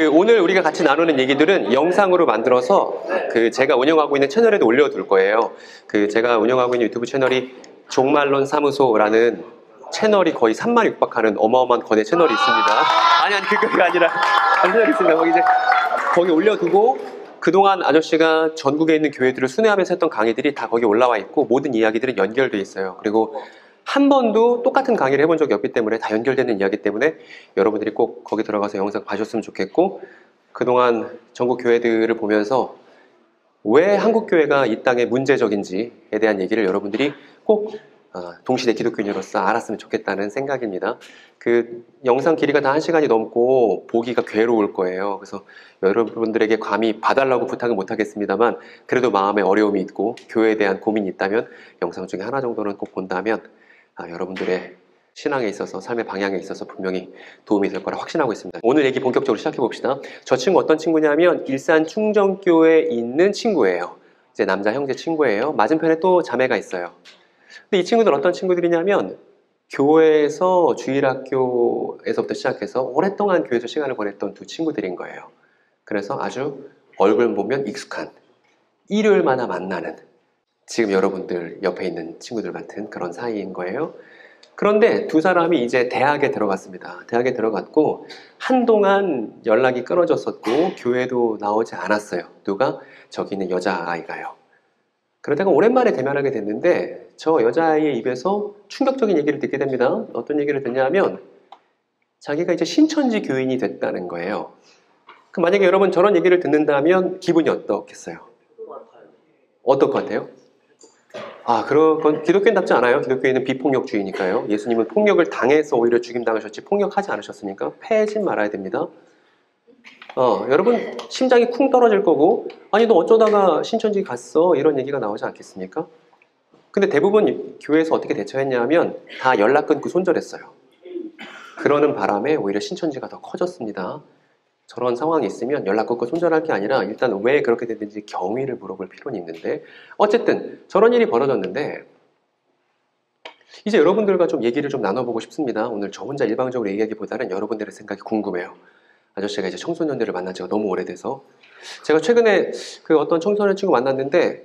오늘 우리가 같이 나누는 얘기들은 영상으로 만들어서 제가 운영하고 있는 채널에도 올려둘 거예요. 제가 운영하고 있는 유튜브 채널이 종말론 사무소라는 채널이 거의 3만 육박하는 어마어마한 거대 채널이 있습니다. 아니 그게 아니라 채널이 있습니다. 거기 올려두고 그동안 아저씨가 전국에 있는 교회들을 순회하면서 했던 강의들이 다 거기 올라와 있고 모든 이야기들은 연결되어 있어요. 그리고 한 번도 똑같은 강의를 해본 적이 없기 때문에 다 연결되는 이야기 때문에 여러분들이 꼭 거기 들어가서 영상 봐줬으면 좋겠고, 그동안 전국 교회들을 보면서 왜 한국 교회가 이 땅에 문제적인지에 대한 얘기를 여러분들이 꼭 동시대 기독교인으로서 알았으면 좋겠다는 생각입니다. 영상 길이가 다 1시간이 넘고 보기가 괴로울 거예요. 그래서 여러분들에게 감히 봐달라고 부탁은 못하겠습니다만, 그래도 마음에 어려움이 있고 교회에 대한 고민이 있다면 영상 중에 하나 정도는 꼭 본다면 여러분들의 신앙에 있어서, 삶의 방향에 있어서 분명히 도움이 될 거라 확신하고 있습니다. 오늘 얘기 본격적으로 시작해 봅시다. 저 친구 어떤 친구냐면 일산 충정교회에 있는 친구예요. 이제 남자 형제 친구예요. 맞은편에 또 자매가 있어요. 근데 이 친구들 어떤 친구들이냐면 교회에서 주일학교에서부터 시작해서 오랫동안 교회에서 시간을 보냈던 두 친구들인 거예요. 그래서 아주 얼굴 보면 익숙한, 일요일마다 만나는, 지금 여러분들 옆에 있는 친구들 같은 그런 사이인 거예요. 그런데 두 사람이 이제 대학에 들어갔습니다. 대학에 들어갔고 한동안 연락이 끊어졌었고 교회도 나오지 않았어요. 누가? 저기 있는 여자아이가요. 그러다가 오랜만에 대면하게 됐는데 저 여자아이의 입에서 충격적인 얘기를 듣게 됩니다. 어떤 얘기를 듣냐면 자기가 이제 신천지 교인이 됐다는 거예요. 만약에 여러분 저런 얘기를 듣는다면 기분이 어떻겠어요? 어떨 것 같아요? 그건 기독교인답지 않아요. 기독교인은 비폭력주의니까요. 예수님은 폭력을 당해서 오히려 죽임당하셨지 폭력하지 않으셨으니까 패지 말아야 됩니다. 여러분 심장이 쿵 떨어질 거고, 아니 너 어쩌다가 신천지 갔어? 이런 얘기가 나오지 않겠습니까? 근데 대부분 교회에서 어떻게 대처했냐 하면 다 연락 끊고 손절했어요. 그러는 바람에 오히려 신천지가 더 커졌습니다. 저런 상황이 있으면 연락 끊고 손절할 게 아니라 일단 왜 그렇게 됐는지 경위를 물어볼 필요는 있는데, 어쨌든 저런 일이 벌어졌는데 이제 여러분들과 좀 얘기를 좀 나눠보고 싶습니다. 오늘 저 혼자 일방적으로 얘기하기보다는 여러분들의 생각이 궁금해요. 아저씨가 이제 청소년들을 만난 지가 너무 오래돼서 제가 최근에 어떤 청소년 친구 만났는데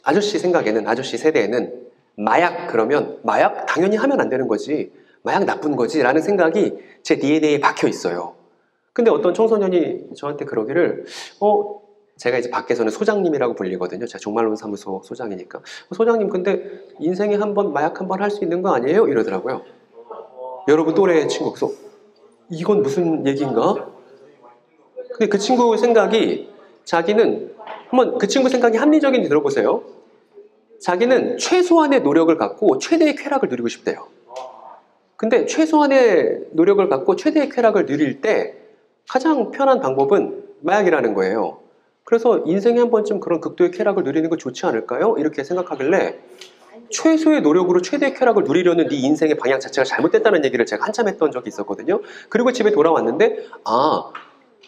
아저씨 생각에는, 아저씨 세대에는 마약 그러면 마약 당연히 하면 안 되는 거지, 마약 나쁜 거지 라는 생각이 제 DNA에 박혀 있어요. 근데 어떤 청소년이 저한테 그러기를 제가 이제 밖에서는 소장님이라고 불리거든요. 제가 종말론 사무소 소장이니까. 소장님 근데 인생에 한 번 마약 한 번 할 수 있는 거 아니에요? 이러더라고요. 여러분 또래 친구. 그래서 이건 무슨 얘기인가? 근데 그 친구 생각이, 자기는 한번 그 친구 생각이 합리적인지 들어보세요. 자기는 최소한의 노력을 갖고 최대의 쾌락을 누리고 싶대요. 근데 최소한의 노력을 갖고 최대의 쾌락을 누릴 때 가장 편한 방법은 마약이라는 거예요. 그래서 인생에 한 번쯤 그런 극도의 쾌락을 누리는 거 좋지 않을까요? 이렇게 생각하길래 최소의 노력으로 최대의 쾌락을 누리려는 네 인생의 방향 자체가 잘못됐다는 얘기를 제가 한참 했던 적이 있었거든요. 그리고 집에 돌아왔는데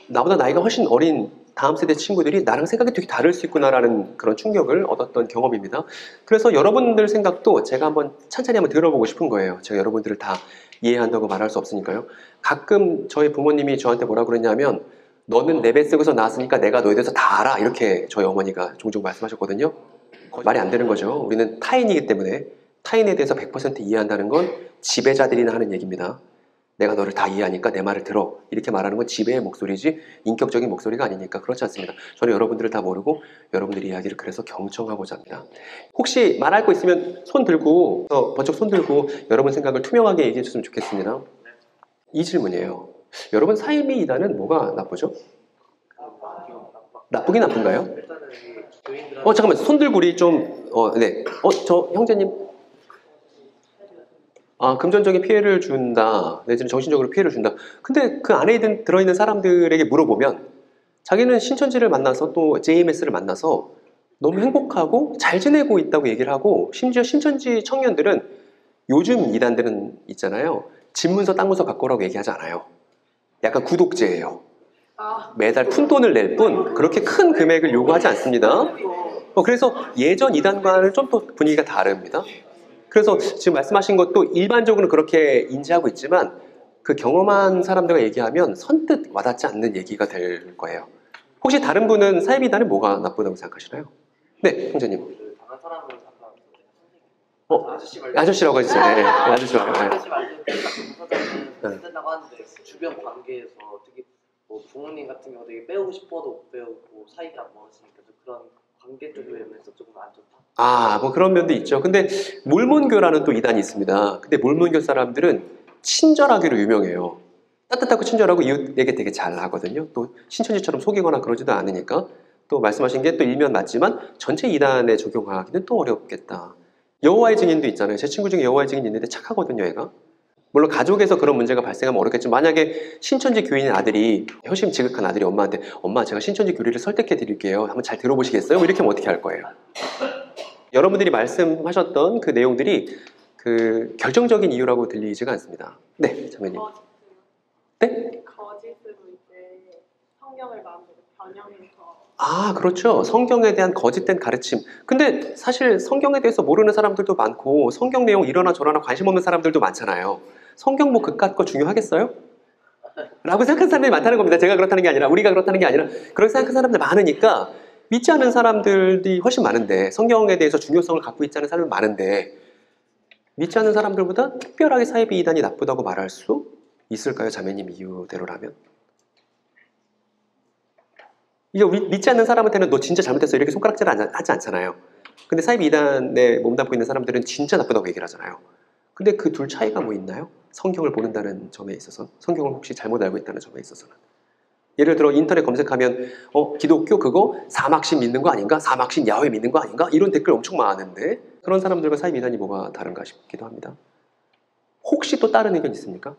나보다 나이가 훨씬 어린 다음 세대 친구들이 나랑 생각이 되게 다를 수 있구나라는 그런 충격을 얻었던 경험입니다. 그래서 여러분들 생각도 제가 한번 찬찬히 한번 들어보고 싶은 거예요. 제가 여러분들을 다 이해한다고 말할 수 없으니까요. 가끔 저희 부모님이 저한테 뭐라 그랬냐면 너는 내 뱃속에서 나왔으니까 내가 너에 대해서 다 알아, 이렇게 저희 어머니가 종종 말씀하셨거든요. 말이 안 되는 거죠. 우리는 타인이기 때문에 타인에 대해서 100% 이해한다는 건 지배자들이나 하는 얘기입니다. 내가 너를 다 이해하니까 내 말을 들어, 이렇게 말하는 건 지배의 목소리지 인격적인 목소리가 아니니까 그렇지 않습니다. 저는 여러분들을 다 모르고 여러분들의 이야기를 그래서 경청하고자 합니다. 혹시 말할 거 있으면 손 들고, 번쩍 손 들고 여러분 생각을 투명하게 얘기해 줬으면 좋겠습니다. 이 질문이에요. 여러분 삶의 이단은 뭐가 나쁘죠? 나쁘긴 나쁜가요? 잠깐만 손 들고 우리 좀 네. 저 형제님, 금전적인 피해를 준다, 내지는 정신적으로 피해를 준다. 근데 그 안에 들어있는 사람들에게 물어보면 자기는 신천지를 만나서 또 JMS를 만나서 너무 행복하고 잘 지내고 있다고 얘기를 하고, 심지어 신천지 청년들은 요즘 이단들은 있잖아요, 집문서 땅문서 갖고 오라고 얘기하지 않아요. 약간 구독제예요. 매달 푼돈을 낼 뿐 그렇게 큰 금액을 요구하지 않습니다. 그래서 예전 이단과는 좀 또 분위기가 다릅니다. 그래서 지금 말씀하신 것도 일반적으로 그렇게 인지하고 있지만 그 경험한 사람들과 얘기하면 선뜻 와닿지 않는 얘기가 될 거예요. 혹시 다른 분은 사이비 이단이 뭐가 나쁘다고 생각하시나요? 네, 형제님. 다른 사람을 잠깐 아저씨라고 해주세요. 네, 아저씨라고. 네. 아저씨 말대로 부서자는 된다고 하는데 주변 관계에서 특히 뭐 부모님 같은 경우 되게 빼오고 싶어도 못 빼오고 사이가 안 멀어지니까 좀 그런 관계 쪽 면에서 조금 안 좋다. 뭐 그런 면도 있죠. 근데 몰몬교라는 또 이단이 있습니다. 근데 몰몬교 사람들은 친절하기로 유명해요. 따뜻하고 친절하고 이웃에게 되게 잘 하거든요. 또 신천지처럼 속이거나 그러지도 않으니까. 또 말씀하신 게 또 일면 맞지만 전체 이단에 적용하기는 또 어렵겠다. 여호와의 증인도 있잖아요. 제 친구 중에 여호와의 증인이 있는데 착하거든요, 얘가. 물론 가족에서 그런 문제가 발생하면 어렵겠지만 만약에 신천지 교인의 아들이 효심 지극한 아들이 엄마한테 엄마 제가 신천지 교리를 설득해 드릴게요. 한번 잘 들어보시겠어요? 뭐 이렇게 하면 어떻게 할 거예요? 여러분들이 말씀하셨던 그 내용들이 그 결정적인 이유라고 들리지가 않습니다. 네, 자매님. 네? 거짓으로 이제 성경을 마음대로 변형해서 그렇죠. 성경에 대한 거짓된 가르침. 근데 사실 성경에 대해서 모르는 사람들도 많고 성경 내용 이러나 저러나 관심 없는 사람들도 많잖아요. 성경 뭐 그깟 거 중요하겠어요? 라고 생각하는 사람들이 많다는 겁니다. 제가 그렇다는 게 아니라 우리가 그렇다는 게 아니라 그렇게 생각하는 사람들 많으니까 믿지 않는 사람들이 훨씬 많은데 성경에 대해서 중요성을 갖고 있지 않은 사람들 많은데 믿지 않는 사람들보다 특별하게 사이비 이단이 나쁘다고 말할 수 있을까요? 자매님 이유대로라면? 이게 믿지 않는 사람한테는 너 진짜 잘못했어 이렇게 손가락질 하지 않잖아요. 근데 사이비 이단에 몸담고 있는 사람들은 진짜 나쁘다고 얘기를 하잖아요. 근데 그 둘 차이가 뭐 있나요? 성경을 모른다는 점에 있어서 성경을 혹시 잘못 알고 있다는 점에 있어서는 예를 들어 인터넷 검색하면 기독교 그거 사막신 믿는 거 아닌가? 사막신 야훼 믿는 거 아닌가? 이런 댓글 엄청 많은데 그런 사람들과 사이비 이단이 뭐가 다른가 싶기도 합니다. 혹시 또 다른 의견 있습니까?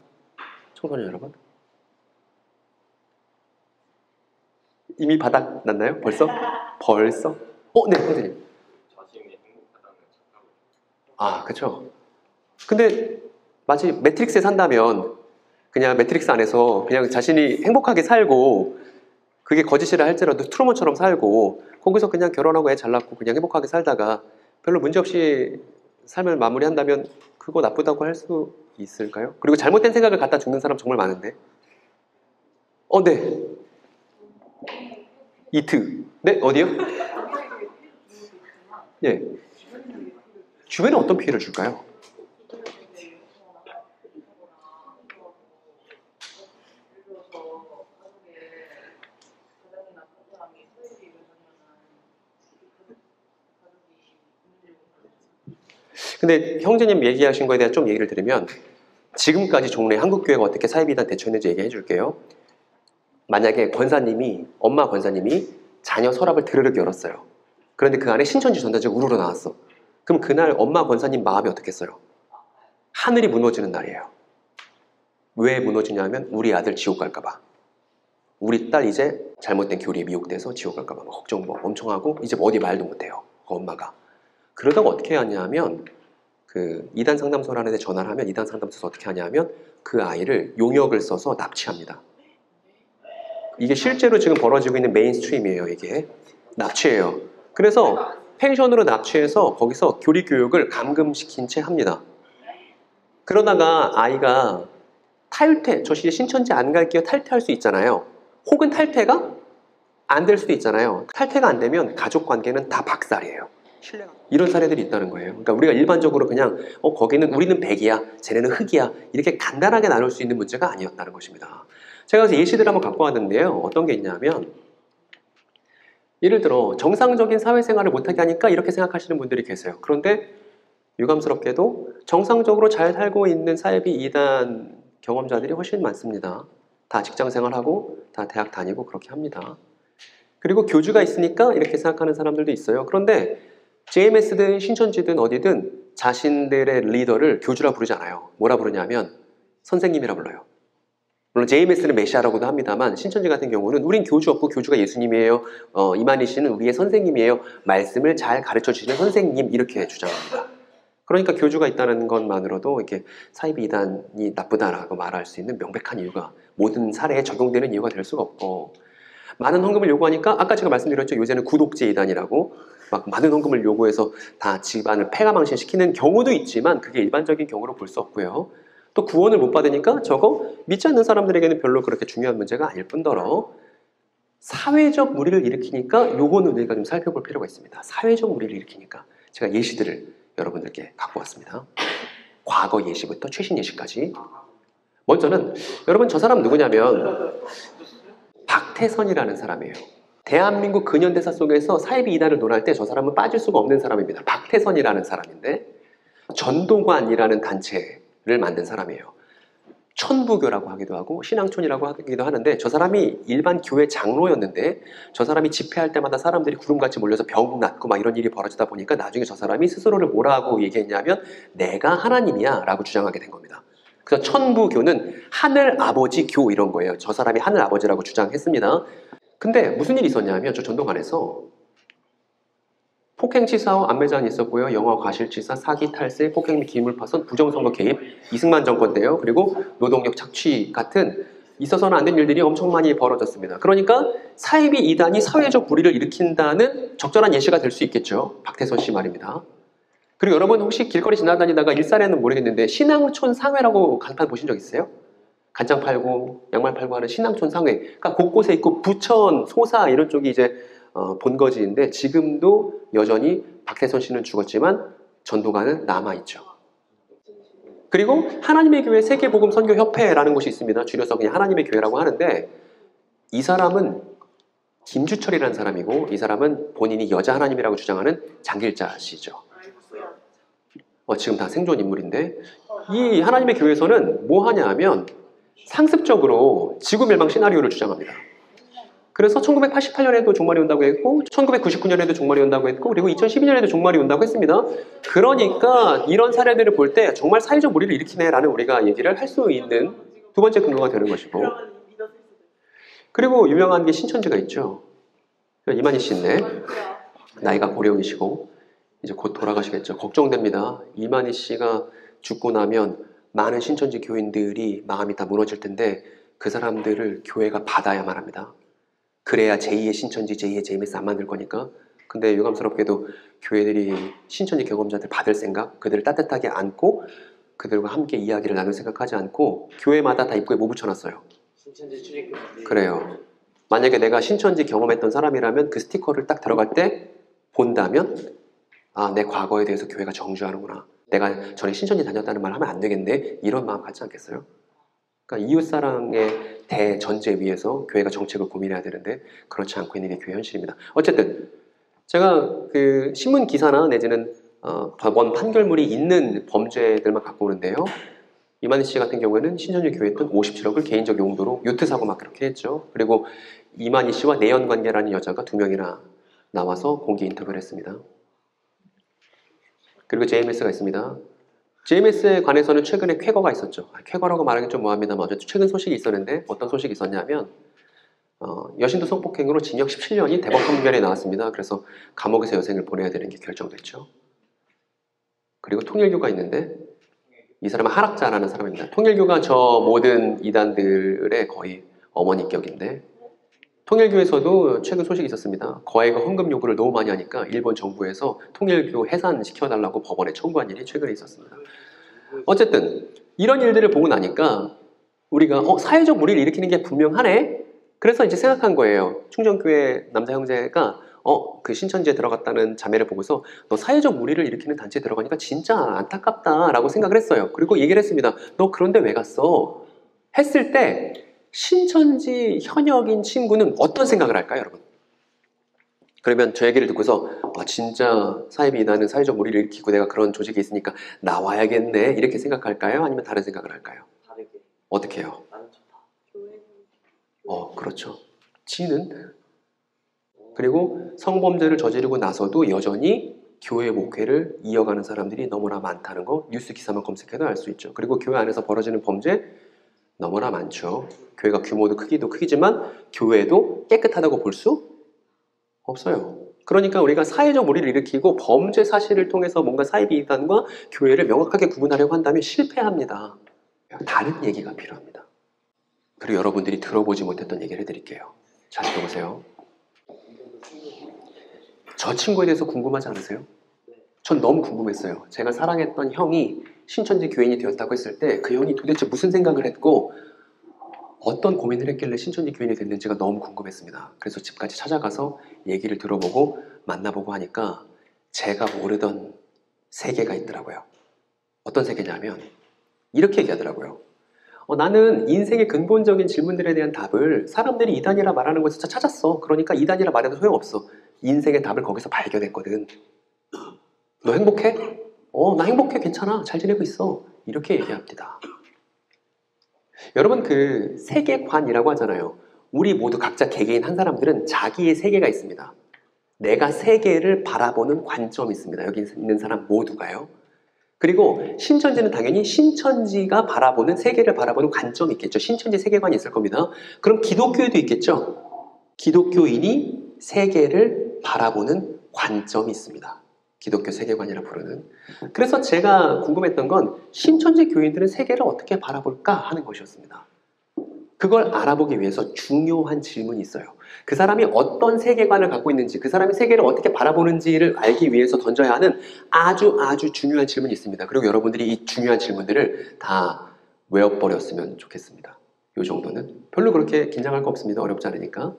청소년 여러분? 이미 바닥 났나요? 벌써? 벌써? 네, 선생님. 자신이 행복하다는 착각을. 그쵸. 근데 마치 매트릭스에 산다면 그냥 매트릭스 안에서 그냥 자신이 행복하게 살고 그게 거짓이라 할지라도 트루먼처럼 살고 거기서 그냥 결혼하고 애 잘 낳고 그냥 행복하게 살다가 별로 문제없이 삶을 마무리한다면 그거 나쁘다고 할 수 있을까요? 그리고 잘못된 생각을 갖다 죽는 사람 정말 많은데 네. 이트. 네, 어디요? 예. 주변에 어떤 피해를 줄까요? 근데 형제님 얘기하신 거에 대한 좀 얘기를 드리면 지금까지 종래 한국교회가 어떻게 사이비단 대처했는지 얘기해 줄게요. 만약에 엄마 권사님이 자녀 서랍을 드르륵 열었어요. 그런데 그 안에 신천지 전단지가 우르르 나왔어. 그럼 그날 엄마 권사님 마음이 어떻겠어요? 하늘이 무너지는 날이에요. 왜 무너지냐면 우리 아들 지옥 갈까봐. 우리 딸 이제 잘못된 교리에 미혹돼서 지옥 갈까봐 걱정 엄청 하고 이제 어디 말도 못해요. 그 엄마가. 그러다가 어떻게 하냐면 그 이단 상담소라는 데 전화를 하면 이단 상담소에서 어떻게 하냐면 그 아이를 용역을 써서 납치합니다. 이게 실제로 지금 벌어지고 있는 메인스트림이에요. 이게 납치예요. 그래서 펜션으로 납치해서 거기서 교리 교육을 감금시킨 채 합니다. 그러다가 아이가 저 시대 신천지 안 갈게요 탈퇴할 수 있잖아요. 혹은 탈퇴가 안 될 수도 있잖아요. 탈퇴가 안 되면 가족 관계는 다 박살이에요. 이런 사례들이 있다는 거예요. 그러니까 우리가 일반적으로 그냥 거기는 우리는 백이야, 쟤네는 흑이야 이렇게 간단하게 나눌 수 있는 문제가 아니었다는 것입니다. 제가 그래서 예시들을 한번 갖고 왔는데요. 어떤 게 있냐면 예를 들어 정상적인 사회생활을 못하게 하니까 이렇게 생각하시는 분들이 계세요. 그런데 유감스럽게도 정상적으로 잘 살고 있는 사이비 이단 경험자들이 훨씬 많습니다. 다 직장생활하고 다 대학 다니고 그렇게 합니다. 그리고 교주가 있으니까 이렇게 생각하는 사람들도 있어요. 그런데 JMS든 신천지든 어디든 자신들의 리더를 교주라 부르지 않아요. 뭐라 부르냐면 선생님이라 불러요. 물론 JMS는 메시아라고도 합니다만 신천지 같은 경우는 우린 교주 없고 교주가 예수님이에요. 이만희 씨는 우리의 선생님이에요. 말씀을 잘 가르쳐 주시는 선생님 이렇게 주장합니다. 그러니까 교주가 있다는 것만으로도 이렇게 사이비 이단이 나쁘다라고 말할 수 있는 명백한 이유가 모든 사례에 적용되는 이유가 될 수가 없고 많은 헌금을 요구하니까 아까 제가 말씀드렸죠. 요새는 구독제 이단이라고 막 많은 헌금을 요구해서 다 집안을 폐가망신시키는 경우도 있지만 그게 일반적인 경우로 볼 수 없고요. 또 구원을 못 받으니까 저거 믿지 않는 사람들에게는 별로 그렇게 중요한 문제가 아닐 뿐더러 사회적 무리를 일으키니까 요거는 우리가 좀 살펴볼 필요가 있습니다. 사회적 무리를 일으키니까 제가 예시들을 여러분들께 갖고 왔습니다. 과거 예시부터 최신 예시까지. 먼저는 여러분 저 사람 누구냐면 박태선이라는 사람이에요. 대한민국 근현대사 속에서 사이비 이단을 논할 때 저 사람은 빠질 수가 없는 사람입니다. 박태선이라는 사람인데 전도관이라는 단체를 만든 사람이에요. 천부교라고 하기도 하고 신앙촌이라고 하기도 하는데 저 사람이 일반 교회 장로였는데 저 사람이 집회할 때마다 사람들이 구름같이 몰려서 병 낫고 막 이런 일이 벌어지다 보니까 나중에 저 사람이 스스로를 뭐라고 얘기했냐면 내가 하나님이야 라고 주장하게 된 겁니다. 그래서 천부교는 하늘 아버지 교 이런 거예요. 저 사람이 하늘 아버지라고 주장했습니다. 근데 무슨 일이 있었냐면 저 전도관에서 폭행치사와 안매장이 있었고요. 영화 과실치사, 사기 탈세, 폭행 및 기물파손, 부정선거 개입, 이승만 정권 때요. 그리고 노동력 착취 같은 있어서는 안 된 일들이 엄청 많이 벌어졌습니다. 그러니까 사이비 이단이 사회적 불의를 일으킨다는 적절한 예시가 될 수 있겠죠. 박태선 씨 말입니다. 그리고 여러분 혹시 길거리 지나다니다가 일산에는 모르겠는데 신앙촌 상회라고 간판 보신 적 있어요? 간장 팔고 양말 팔고 하는 신앙촌 상회. 그러니까 곳곳에 있고 부천, 소사 이런 쪽이 이제 본거지인데 지금도 여전히 박태선 씨는 죽었지만 전도가는 남아있죠. 그리고 하나님의 교회 세계복음 선교협회라는 곳이 있습니다. 줄여서 그냥 하나님의 교회라고 하는데 이 사람은 김주철이라는 사람이고 이 사람은 본인이 여자 하나님이라고 주장하는 장길자 씨죠. 지금 다 생존 인물인데 이 하나님의 교회에서는 뭐 하냐 하면 상습적으로 지구 멸망 시나리오를 주장합니다. 그래서 1988년에도 종말이 온다고 했고 1999년에도 종말이 온다고 했고 그리고 2012년에도 종말이 온다고 했습니다. 그러니까 이런 사례들을 볼 때 정말 사회적 무리를 일으키네라는 우리가 얘기를 할 수 있는 두 번째 근거가 되는 것이고 그리고 유명한 게 신천지가 있죠. 이만희 씨인데 나이가 고령이시고 이제 곧 돌아가시겠죠. 걱정됩니다. 이만희 씨가 죽고 나면 많은 신천지 교인들이 마음이 다 무너질 텐데 그 사람들을 교회가 받아야만 합니다. 그래야 제2의 신천지, 제2의 JMS 안 만들 거니까. 근데 유감스럽게도 교회들이 신천지 경험자들 받을 생각, 그들을 따뜻하게 안고 그들과 함께 이야기를 나눌 생각하지 않고 교회마다 다 입구에 뭐 붙여놨어요. 신천지 출입금. 그래요. 만약에 내가 신천지 경험했던 사람이라면 그 스티커를 딱 들어갈 때 본다면 아, 내 과거에 대해서 교회가 정죄하는구나. 내가 전에 신천지 다녔다는 말 하면 안 되겠네. 이런 마음 갖지 않겠어요? 그러니까 이웃사랑의 대전제 위에서 교회가 정책을 고민해야 되는데 그렇지 않고 있는 게 교회 현실입니다. 어쨌든 제가 그 신문 기사나 내지는 원 판결물이 있는 범죄들만 갖고 오는데요. 이만희 씨 같은 경우에는 신천지 교회에 돈 57억을 개인적 용도로 요트 사고 막 그렇게 했죠. 그리고 이만희 씨와 내연관계라는 여자가 2명이나 나와서 공개 인터뷰를 했습니다. 그리고 JMS가 있습니다. JMS에 관해서는 최근에 쾌거가 있었죠. 쾌거라고 말하기 좀 뭐합니다만 어쨌든 최근 소식이 있었는데 어떤 소식이 있었냐면 여신도 성폭행으로 징역 17년이 대법 판결이 나왔습니다. 그래서 감옥에서 여생을 보내야 되는 게 결정됐죠. 그리고 통일교가 있는데 이 사람은 하락자라는 사람입니다. 통일교가 저 모든 이단들의 거의 어머니격인데 통일교에서도 최근 소식이 있었습니다. 거액의 헌금 요구를 너무 많이 하니까 일본 정부에서 통일교 해산시켜달라고 법원에 청구한 일이 최근에 있었습니다. 어쨌든 이런 일들을 보고 나니까 우리가 사회적 무리를 일으키는 게 분명하네? 그래서 이제 생각한 거예요. 충정교회 남자 형제가 그 신천지에 들어갔다는 자매를 보고서 너 사회적 무리를 일으키는 단체에 들어가니까 진짜 안타깝다라고 생각을 했어요. 그리고 얘기를 했습니다. 너 그런데 왜 갔어? 했을 때 신천지 현역인 친구는 어떤 생각을 할까요, 여러분? 그러면 저 얘기를 듣고서 진짜 사이비 이단은 사회적 무리를 일으키고 내가 그런 조직에 있으니까 나와야겠네 이렇게 생각할까요? 아니면 다른 생각을 할까요? 다르게. 어떻게 해요? 나는 좋다. 그렇죠. 지는 그리고 성범죄를 저지르고 나서도 여전히 교회 목회를 이어가는 사람들이 너무나 많다는 거 뉴스 기사만 검색해도 알 수 있죠. 그리고 교회 안에서 벌어지는 범죄 너무나 많죠. 교회가 규모도 크기도 크지만 교회도 깨끗하다고 볼 수 없어요. 그러니까 우리가 사회적 무리를 일으키고 범죄 사실을 통해서 뭔가 사이비 이단과 교회를 명확하게 구분하려고 한다면 실패합니다. 다른 얘기가 필요합니다. 그리고 여러분들이 들어보지 못했던 얘기를 해드릴게요. 잘 들어보세요. 저 친구에 대해서 궁금하지 않으세요? 전 너무 궁금했어요. 제가 사랑했던 형이 신천지 교인이 되었다고 했을 때 그 형이 도대체 무슨 생각을 했고 어떤 고민을 했길래 신천지 교인이 됐는지가 너무 궁금했습니다. 그래서 집까지 찾아가서 얘기를 들어보고 만나보고 하니까 제가 모르던 세계가 있더라고요. 어떤 세계냐면 이렇게 얘기하더라고요. 나는 인생의 근본적인 질문들에 대한 답을 사람들이 이단이라 말하는 것조차 찾았어. 그러니까 이단이라 말해도 소용없어. 인생의 답을 거기서 발견했거든. 너 행복해? 나 행복해. 괜찮아. 잘 지내고 있어. 이렇게 얘기합니다. 여러분, 그 세계관이라고 하잖아요. 우리 모두 각자 개개인 한 사람들은 자기의 세계가 있습니다. 내가 세계를 바라보는 관점이 있습니다. 여기 있는 사람 모두가요. 그리고 신천지는 당연히 신천지가 바라보는 세계를 바라보는 관점이 있겠죠. 신천지 세계관이 있을 겁니다. 그럼 기독교에도 있겠죠. 기독교인이 세계를 바라보는 관점이 있습니다. 기독교 세계관이라 부르는. 그래서 제가 궁금했던 건 신천지 교인들은 세계를 어떻게 바라볼까 하는 것이었습니다. 그걸 알아보기 위해서 중요한 질문이 있어요. 그 사람이 어떤 세계관을 갖고 있는지, 그 사람이 세계를 어떻게 바라보는지를 알기 위해서 던져야 하는 아주 중요한 질문이 있습니다. 그리고 여러분들이 이 중요한 질문들을 다 외워버렸으면 좋겠습니다. 이 정도는. 별로 그렇게 긴장할 거 없습니다. 어렵지 않으니까.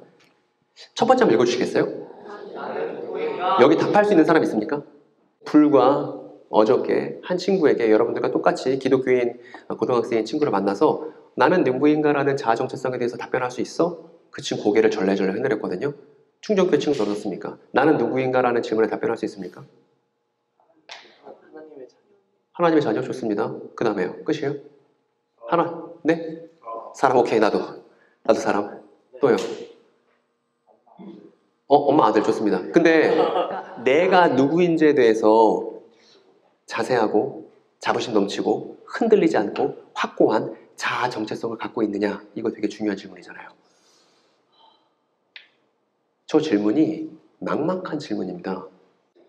첫 번째 한번 읽어주시겠어요? 여기 답할 수 있는 사람 있습니까? 불과 어저께 한 친구에게 여러분들과 똑같이 기독교인 고등학생인 친구를 만나서 나는 누구인가라는 자아 정체성에 대해서 답변할 수 있어? 그 친구 고개를 절레절레 흔들었거든요. 충정교회 친구 어떻습니까? 나는 누구인가라는 질문에 답변할 수 있습니까? 하나님의 자녀 좋습니다. 그 다음에요. 끝이에요? 하나? 네? 사람 오케이. 나도 사람. 또요? 엄마 아들 좋습니다. 근데 내가 누구인지에 대해서 자세하고 자부심 넘치고 흔들리지 않고 확고한 자아 정체성을 갖고 있느냐? 이거 되게 중요한 질문이잖아요. 저 질문이 막막한 질문입니다.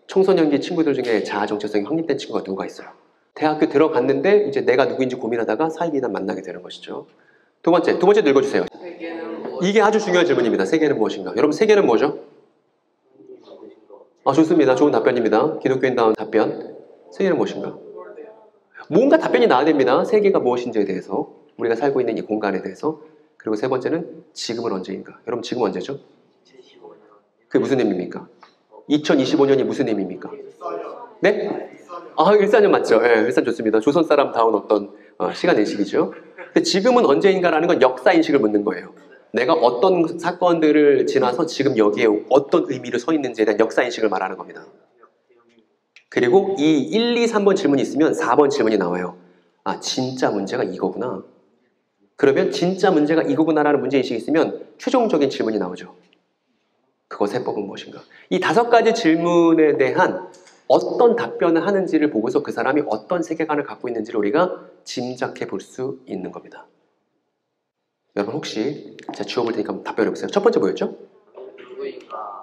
청소년기 친구들 중에 자아 정체성이 확립된 친구가 누가 있어요? 대학교 들어갔는데 이제 내가 누구인지 고민하다가 사이비단 만나게 되는 것이죠. 두 번째 읽어주세요. 이게 아주 중요한 질문입니다. 세계는 무엇인가? 여러분, 세계는 뭐죠? 좋습니다. 좋은 답변입니다. 기독교인다운 답변. 세계는 무엇인가? 뭔가 답변이 나와야 됩니다. 세계가 무엇인지에 대해서, 우리가 살고 있는 이 공간에 대해서. 그리고 세 번째는 지금은 언제인가? 여러분, 지금 언제죠? 그게 무슨 의미입니까? 2025년이 무슨 의미입니까? 네? 14년 맞죠? 네, 일산 좋습니다. 조선 사람다운 어떤 시간 인식이죠. 근데 지금은 언제인가라는 건 역사 인식을 묻는 거예요. 내가 어떤 사건들을 지나서 지금 여기에 어떤 의미를 서 있는지에 대한 역사 인식을 말하는 겁니다. 그리고 이 1, 2, 3번 질문이 있으면 4번 질문이 나와요. 진짜 문제가 이거구나. 그러면 진짜 문제가 이거구나라는 문제인식이 있으면 최종적인 질문이 나오죠. 그것의 해법은 무엇인가? 이 5가지 질문에 대한 어떤 답변을 하는지를 보고서 그 사람이 어떤 세계관을 갖고 있는지를 우리가 짐작해 볼 수 있는 겁니다. 여러분, 혹시 제가 지워볼 테니까 한번 답변해 보세요. 첫 번째 뭐였죠?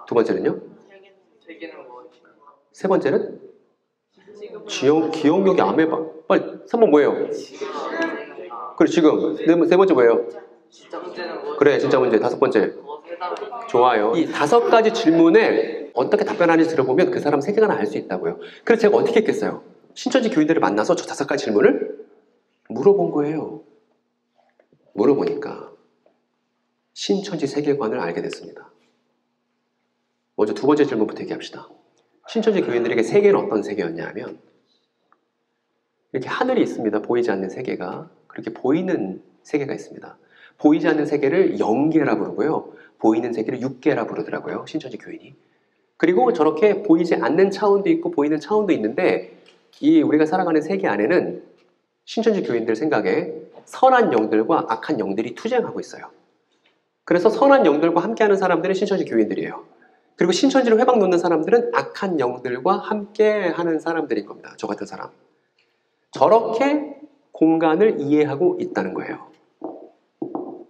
두 번째는요? 세 번째는? 기억력이 안 해봐. 빨리 3번 뭐예요? 그래, 지금 세 번째 뭐예요? 그래, 진짜 문제. 5번째. 좋아요. 이 5가지 질문에 어떻게 답변하는지 들어보면 그 사람 세계관을 알 수 있다고요. 그래서 제가 어떻게 했겠어요? 신천지 교인들을 만나서 저 5가지 질문을 물어본 거예요. 물어보니까 신천지 세계관을 알게 됐습니다. 먼저 두 번째 질문부터 얘기합시다. 신천지 교인들에게 세계는 어떤 세계였냐 하면 이렇게 하늘이 있습니다. 보이지 않는 세계가. 그렇게 보이는 세계가 있습니다. 보이지 않는 세계를 영계라 부르고요. 보이는 세계를 육계라 부르더라고요. 신천지 교인이. 그리고 저렇게 보이지 않는 차원도 있고 보이는 차원도 있는데 이 우리가 살아가는 세계 안에는 신천지 교인들 생각에 선한 영들과 악한 영들이 투쟁하고 있어요. 그래서 선한 영들과 함께하는 사람들은 신천지 교인들이에요. 그리고 신천지를 회방 놓는 사람들은 악한 영들과 함께하는 사람들인 겁니다. 저 같은 사람. 저렇게 공간을 이해하고 있다는 거예요.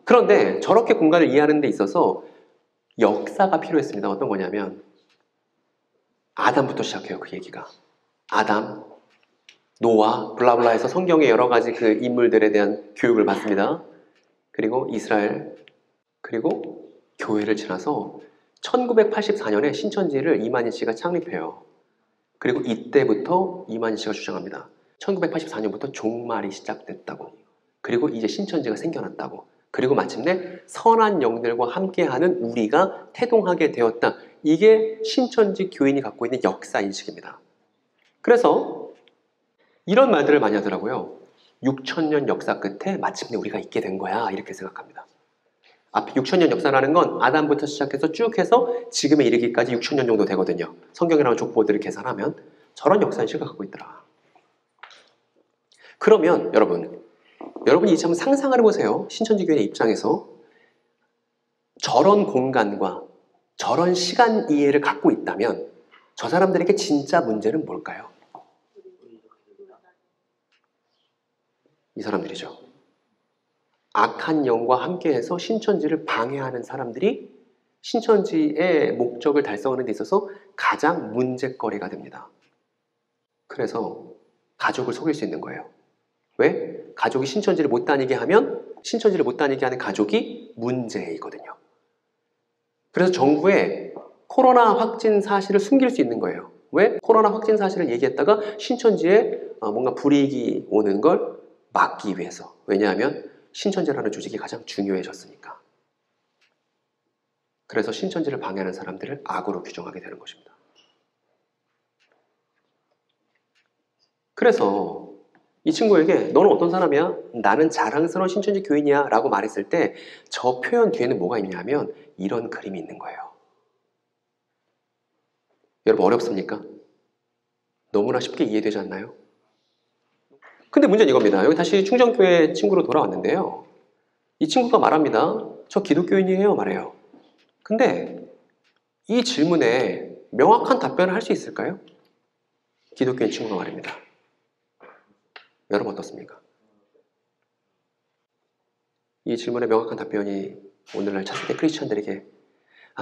그런데 저렇게 공간을 이해하는 데 있어서 역사가 필요했습니다. 어떤 거냐면 아담부터 시작해요. 그 얘기가. 아담, 노아, 블라블라해서 성경의 여러 가지 그 인물들에 대한 교육을 받습니다. 그리고 이스라엘, 그리고 교회를 지나서 1984년에 신천지를 이만희 씨가 창립해요. 그리고 이때부터 이만희 씨가 주장합니다. 1984년부터 종말이 시작됐다고. 그리고 이제 신천지가 생겨났다고. 그리고 마침내 선한 영들과 함께하는 우리가 태동하게 되었다. 이게 신천지 교인이 갖고 있는 역사인식입니다. 그래서 이런 말들을 많이 하더라고요. 6,000년 역사 끝에 마침내 우리가 있게 된 거야. 이렇게 생각합니다. 앞에 6,000년 역사라는 건 아담부터 시작해서 쭉 해서 지금에 이르기까지 6,000년 정도 되거든요. 성경이라는 족보들을 계산하면 저런 역사인식을 갖고 있더라. 그러면 여러분이 이제 한번 상상을 해보세요. 신천지 교인의 입장에서 저런 공간과 저런 시간 이해를 갖고 있다면 저 사람들에게 진짜 문제는 뭘까요? 이 사람들이죠. 악한 영과 함께해서 신천지를 방해하는 사람들이 신천지의 목적을 달성하는 데 있어서 가장 문제거리가 됩니다. 그래서 가족을 속일 수 있는 거예요. 왜? 가족이 신천지를 못 다니게 하면 신천지를 못 다니게 하는 가족이 문제이거든요. 그래서 정부에 코로나 확진 사실을 숨길 수 있는 거예요. 왜? 코로나 확진 사실을 얘기했다가 신천지에 뭔가 불이익이 오는 걸 막기 위해서. 왜냐하면 신천지라는 조직이 가장 중요해졌으니까. 그래서 신천지를 방해하는 사람들을 악으로 규정하게 되는 것입니다. 그래서 이 친구에게 너는 어떤 사람이야? 나는 자랑스러운 신천지 교인이야 라고 말했을 때 저 표현 뒤에는 뭐가 있냐면 이런 그림이 있는 거예요. 여러분 어렵습니까? 너무나 쉽게 이해되지 않나요? 근데 문제는 이겁니다. 여기 다시 충정교회 친구로 돌아왔는데요. 이 친구가 말합니다. 저 기독교인이에요 말해요. 근데 이 질문에 명확한 답변을 할 수 있을까요? 기독교인 친구가 말입니다. 여러분 어떻습니까? 이 질문에 명확한 답변이 오늘날 차세대 크리스찬들에게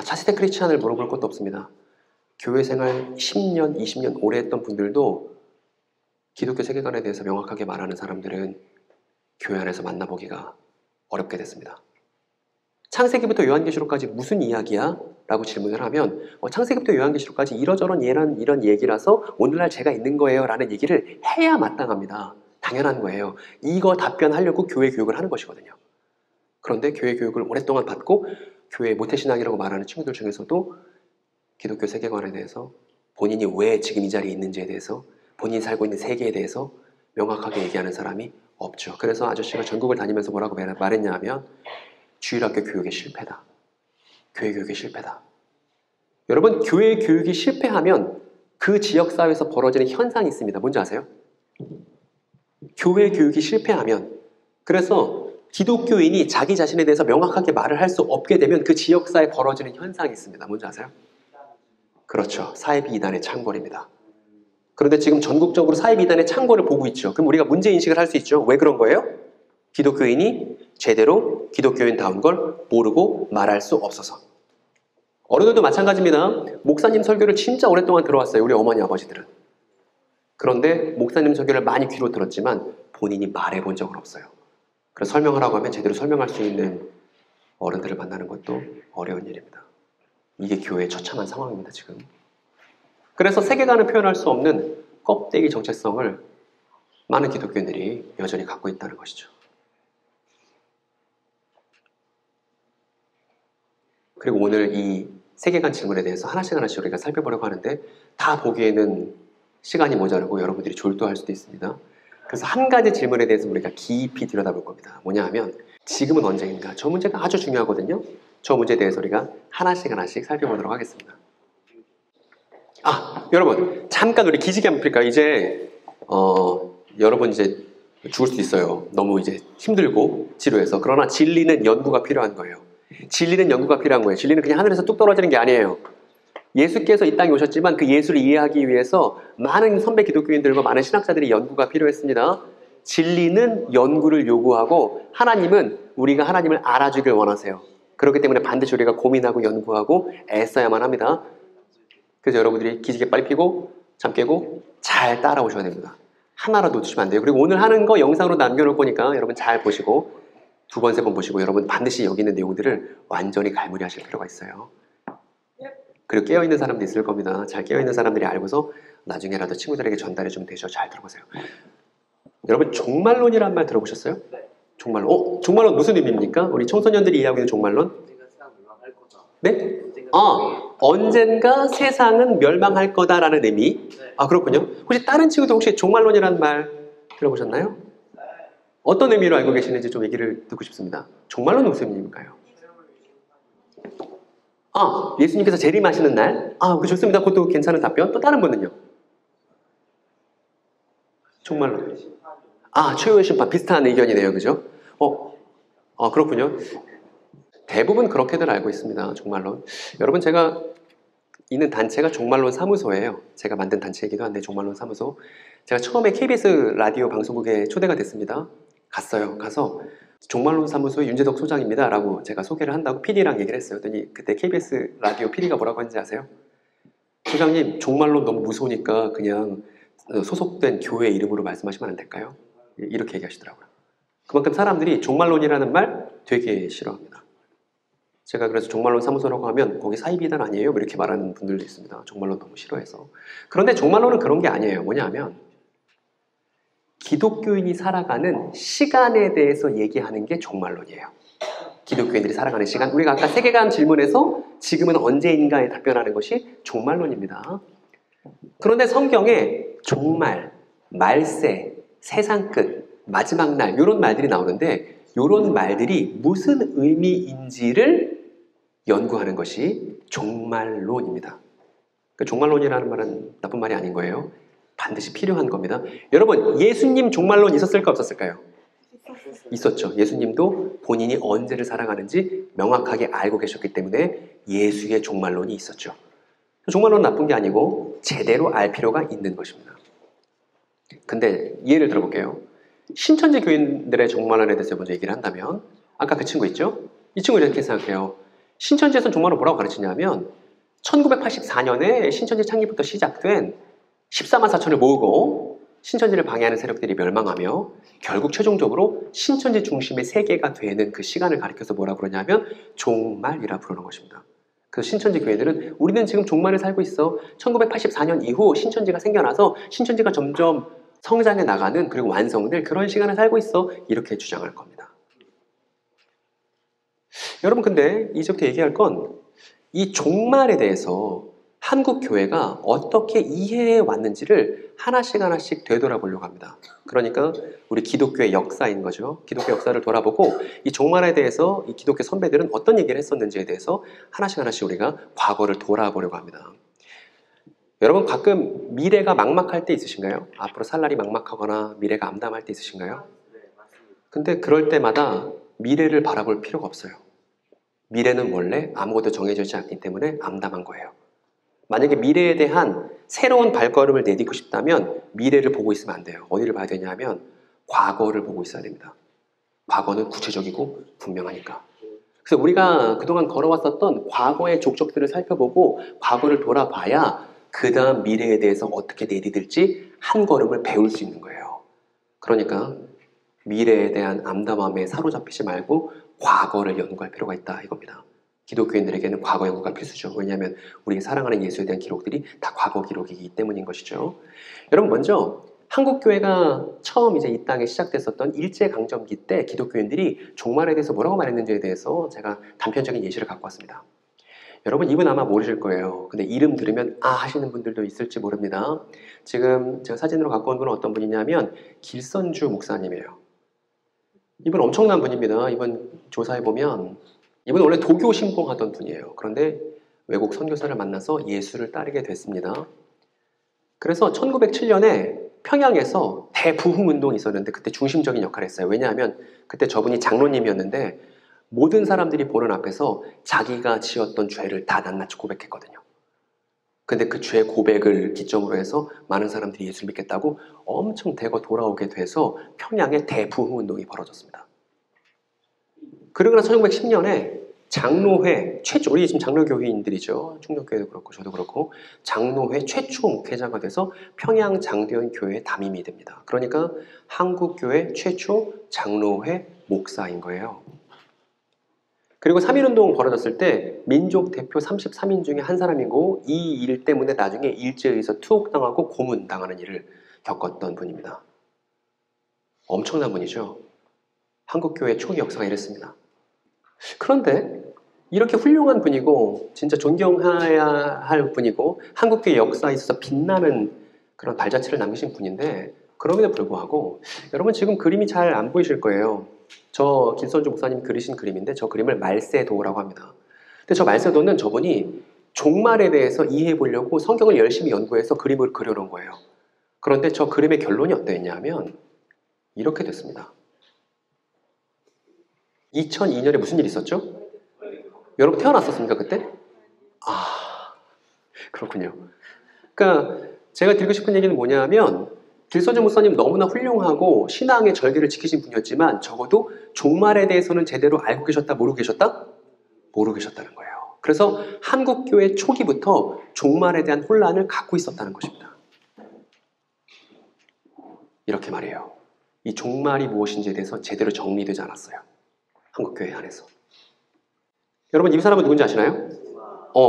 차세대 크리스찬을 물어볼 것도 없습니다. 교회 생활 10년, 20년 오래 했던 분들도 기독교 세계관에 대해서 명확하게 말하는 사람들은 교회 안에서 만나보기가 어렵게 됐습니다. 창세기부터 요한계시록까지 무슨 이야기야? 라고 질문을 하면 창세기부터 요한계시록까지 이러저런 이런 얘기라서 오늘날 제가 있는 거예요 라는 얘기를 해야 마땅합니다. 당연한 거예요. 이거 답변하려고 교회 교육을 하는 것이거든요. 그런데 교회 교육을 오랫동안 받고 교회 모태신앙이라고 말하는 친구들 중에서도 기독교 세계관에 대해서 본인이 왜 지금 이 자리에 있는지에 대해서 본인이 살고 있는 세계에 대해서 명확하게 얘기하는 사람이 없죠. 그래서 아저씨가 전국을 다니면서 뭐라고 말했냐 하면 주일학교 교육의 실패다. 교회 교육의 실패다. 여러분 교회 교육이 실패하면 그 지역사회에서 벌어지는 현상이 있습니다. 뭔지 아세요? 교회 교육이 실패하면 그래서 기독교인이 자기 자신에 대해서 명확하게 말을 할 수 없게 되면 그 지역사회에 벌어지는 현상이 있습니다. 뭔지 아세요? 그렇죠. 사이비 이단의 창궐입니다. 그런데 지금 전국적으로 사이비 이단의 창궐을 보고 있죠. 그럼 우리가 문제인식을 할 수 있죠. 왜 그런 거예요? 기독교인이 제대로 기독교인다운 걸 모르고 말할 수 없어서. 어른들도 마찬가지입니다. 목사님 설교를 진짜 오랫동안 들어왔어요. 우리 어머니 아버지들은. 그런데 목사님 설교를 많이 귀로 들었지만 본인이 말해본 적은 없어요. 그래서 설명하라고 하면 제대로 설명할 수 있는 어른들을 만나는 것도 어려운 일입니다. 이게 교회의 처참한 상황입니다. 지금. 그래서 세계관을 표현할 수 없는 껍데기 정체성을 많은 기독교인들이 여전히 갖고 있다는 것이죠. 그리고 오늘 이 세계관 질문에 대해서 하나씩 우리가 살펴보려고 하는데 다 보기에는 시간이 모자르고 여러분들이 졸도할 수도 있습니다. 그래서 한 가지 질문에 대해서 우리가 깊이 들여다볼 겁니다. 뭐냐 하면 지금은 언제인가? 저 문제가 아주 중요하거든요. 저 문제에 대해서 우리가 하나씩 살펴보도록 하겠습니다. 여러분 잠깐 우리 기지개 한번 필까요? 이제 여러분 이제 죽을 수도 있어요. 너무 이제 힘들고 지루해서. 그러나 진리는 연구가 필요한 거예요. 진리는 연구가 필요한 거예요. 진리는 그냥 하늘에서 뚝 떨어지는 게 아니에요. 예수께서 이 땅에 오셨지만 그 예수를 이해하기 위해서 많은 선배 기독교인들과 많은 신학자들이 연구가 필요했습니다. 진리는 연구를 요구하고 하나님은 우리가 하나님을 알아주길 원하세요. 그렇기 때문에 반드시 우리가 고민하고 연구하고 애써야만 합니다. 그래서 여러분들이 기지개 빨리 피고 잠 깨고 잘 따라오셔야 됩니다. 하나라도 놓치면 안 돼요. 그리고 오늘 하는 거 영상으로 남겨놓을 거니까 여러분 잘 보시고 두 번, 세 번 보시고 여러분 반드시 여기 있는 내용들을 완전히 갈무리하실 필요가 있어요. 그리고 깨어있는 사람도 있을 겁니다. 잘 깨어있는 사람들이 알고서 나중에라도 친구들에게 전달해주면 되죠. 잘 들어보세요. 여러분 종말론이란 말 들어보셨어요? 네. 종말론. 종말론 무슨 의미입니까? 우리 청소년들이 이해하고 있는 종말론? 언젠가 세상 멸망할 거다. 네? 언젠가 언젠가 세상은 멸망할 거다라는 의미. 네. 그렇군요. 혹시 다른 친구들 혹시 종말론이라는 말 들어보셨나요? 어떤 의미로 알고 계시는지 좀 얘기를 듣고 싶습니다. 종말론은 무슨 의미인가요? 예수님께서 재림하시는 날? 그 좋습니다. 그것도 괜찮은 답변. 또 다른 분은요? 종말론. 최후의 심판. 비슷한 의견이네요. 그죠? 그렇군요. 대부분 그렇게들 알고 있습니다. 종말론. 여러분, 제가 있는 단체가 종말론 사무소예요. 제가 만든 단체이기도 한데 종말론 사무소. 제가 처음에 KBS 라디오 방송국에 초대가 됐습니다. 갔어요. 가서 종말론 사무소의 윤재덕 소장입니다 라고 제가 소개를 한다고 PD랑 얘기를 했어요. 그랬더니 그때 KBS 라디오 PD가 뭐라고 했는지 아세요? 소장님, 종말론 너무 무서우니까 그냥 소속된 교회 이름으로 말씀하시면 안 될까요? 이렇게 얘기하시더라고요. 그만큼 사람들이 종말론이라는 말 되게 싫어합니다. 제가 그래서 종말론 사무소라고 하면 거기 사이비단 아니에요? 이렇게 말하는 분들도 있습니다. 종말론 너무 싫어해서. 그런데 종말론은 그런 게 아니에요. 뭐냐면 기독교인이 살아가는 시간에 대해서 얘기하는 게 종말론이에요. 기독교인들이 살아가는 시간. 우리가 아까 세계관 질문에서 지금은 언제인가에 답변하는 것이 종말론입니다. 그런데 성경에 종말, 말세, 세상 끝, 마지막 날 이런 말들이 나오는데 이런 말들이 무슨 의미인지를 연구하는 것이 종말론입니다. 종말론이라는 말은 나쁜 말이 아닌 거예요. 반드시 필요한 겁니다. 여러분, 예수님 종말론 있었을까 없었을까요? 있었죠. 예수님도 본인이 언제를 살아가는지 명확하게 알고 계셨기 때문에 예수의 종말론이 있었죠. 종말론은 나쁜 게 아니고 제대로 알 필요가 있는 것입니다. 근데 예를 들어볼게요. 신천지 교인들의 종말론에 대해서 먼저 얘기를 한다면 아까 그 친구 있죠? 이 친구 이렇게 생각해요. 신천지에서는 종말론 뭐라고 가르치냐면 1984년에 신천지 창립부터 시작된 14만 4천을 모으고 신천지를 방해하는 세력들이 멸망하며 결국 최종적으로 신천지 중심의 세계가 되는 그 시간을 가리켜서 뭐라고 그러냐면 종말이라 부르는 것입니다. 그래서 신천지 교회들은 우리는 지금 종말을 살고 있어. 1984년 이후 신천지가 생겨나서 신천지가 점점 성장해 나가는 그리고 완성될 그런 시간을 살고 있어. 이렇게 주장할 겁니다. 여러분, 근데 이제부터 얘기할 건 이 종말에 대해서 한국 교회가 어떻게 이해해 왔는지를 하나씩 되돌아보려고 합니다. 그러니까 우리 기독교의 역사인 거죠. 기독교 역사를 돌아보고 이 종말에 대해서 이 기독교 선배들은 어떤 얘기를 했었는지에 대해서 하나씩 우리가 과거를 돌아보려고 합니다. 여러분, 가끔 미래가 막막할 때 있으신가요? 앞으로 살 날이 막막하거나 미래가 암담할 때 있으신가요? 네, 맞습니다. 근데 그럴 때마다 미래를 바라볼 필요가 없어요. 미래는 원래 아무것도 정해져 있지 않기 때문에 암담한 거예요. 만약에 미래에 대한 새로운 발걸음을 내딛고 싶다면 미래를 보고 있으면 안 돼요. 어디를 봐야 되냐면 과거를 보고 있어야 됩니다. 과거는 구체적이고 분명하니까. 그래서 우리가 그동안 걸어왔었던 과거의 족적들을 살펴보고 과거를 돌아봐야 그 다음 미래에 대해서 어떻게 내디딜지 한 걸음을 배울 수 있는 거예요. 그러니까 미래에 대한 암담함에 사로잡히지 말고 과거를 연구할 필요가 있다 이겁니다. 기독교인들에게는 과거 연구가 필수죠. 왜냐하면 우리 사랑하는 예수에 대한 기록들이 다 과거 기록이기 때문인 것이죠. 여러분, 먼저 한국교회가 처음 이제 이 땅에 시작됐었던 일제강점기 때 기독교인들이 종말에 대해서 뭐라고 말했는지에 대해서 제가 단편적인 예시를 갖고 왔습니다. 여러분, 이분 아마 모르실 거예요. 근데 이름 들으면 하시는 분들도 있을지 모릅니다. 지금 제가 사진으로 갖고 온 분은 어떤 분이냐면 길선주 목사님이에요. 이분 엄청난 분입니다. 이번 조사해보면 이분 원래 도교 신봉하던 분이에요. 그런데 외국 선교사를 만나서 예수를 따르게 됐습니다. 그래서 1907년에 평양에서 대부흥운동이 있었는데 그때 중심적인 역할을 했어요. 왜냐하면 그때 저분이 장로님이었는데 모든 사람들이 보는 앞에서 자기가 지었던 죄를 다 낱낱이 고백했거든요. 근데 그 죄 고백을 기점으로 해서 많은 사람들이 예수를 믿겠다고 엄청 대거 돌아오게 돼서 평양에 대부흥운동이 벌어졌습니다. 그러고 나서 1910년에 장로회 최초, 우리 지금 장로교회인들이죠. 충격교회도 그렇고 저도 그렇고 장로회 최초 목회자가 돼서 평양 장대현 교회의 담임이 됩니다. 그러니까 한국교회 최초 장로회 목사인 거예요. 그리고 3.1운동 벌어졌을 때 민족 대표 33인 중에 한 사람이고 이 일 때문에 나중에 일제에서 투옥당하고 고문당하는 일을 겪었던 분입니다. 엄청난 분이죠. 한국교회 초기 역사가 이랬습니다. 그런데 이렇게 훌륭한 분이고 진짜 존경해야 할 분이고 한국교회 역사에 있어서 빛나는 그런 발자취를 남기신 분인데 그럼에도 불구하고 여러분 지금 그림이 잘 안 보이실 거예요. 저 김선주 목사님 그리신 그림인데 저 그림을 말세도라고 합니다. 근데 저 말세도는 저분이 종말에 대해서 이해해 보려고 성경을 열심히 연구해서 그림을 그려놓은 거예요. 그런데 저 그림의 결론이 어떠했냐면 이렇게 됐습니다. 2002년에 무슨 일이 있었죠? 여러분 태어났었습니까 그때? 아 그렇군요. 그러니까 제가 드리고 싶은 얘기는 뭐냐면 길선주 목사님 너무나 훌륭하고 신앙의 절개를 지키신 분이었지만 적어도 종말에 대해서는 제대로 알고 계셨다? 모르고 계셨다? 모르고 계셨다는 거예요. 그래서 한국교회 초기부터 종말에 대한 혼란을 갖고 있었다는 것입니다. 이렇게 말해요. 이 종말이 무엇인지에 대해서 제대로 정리되지 않았어요. 한국교회 안에서. 여러분 이 사람은 누군지 아시나요?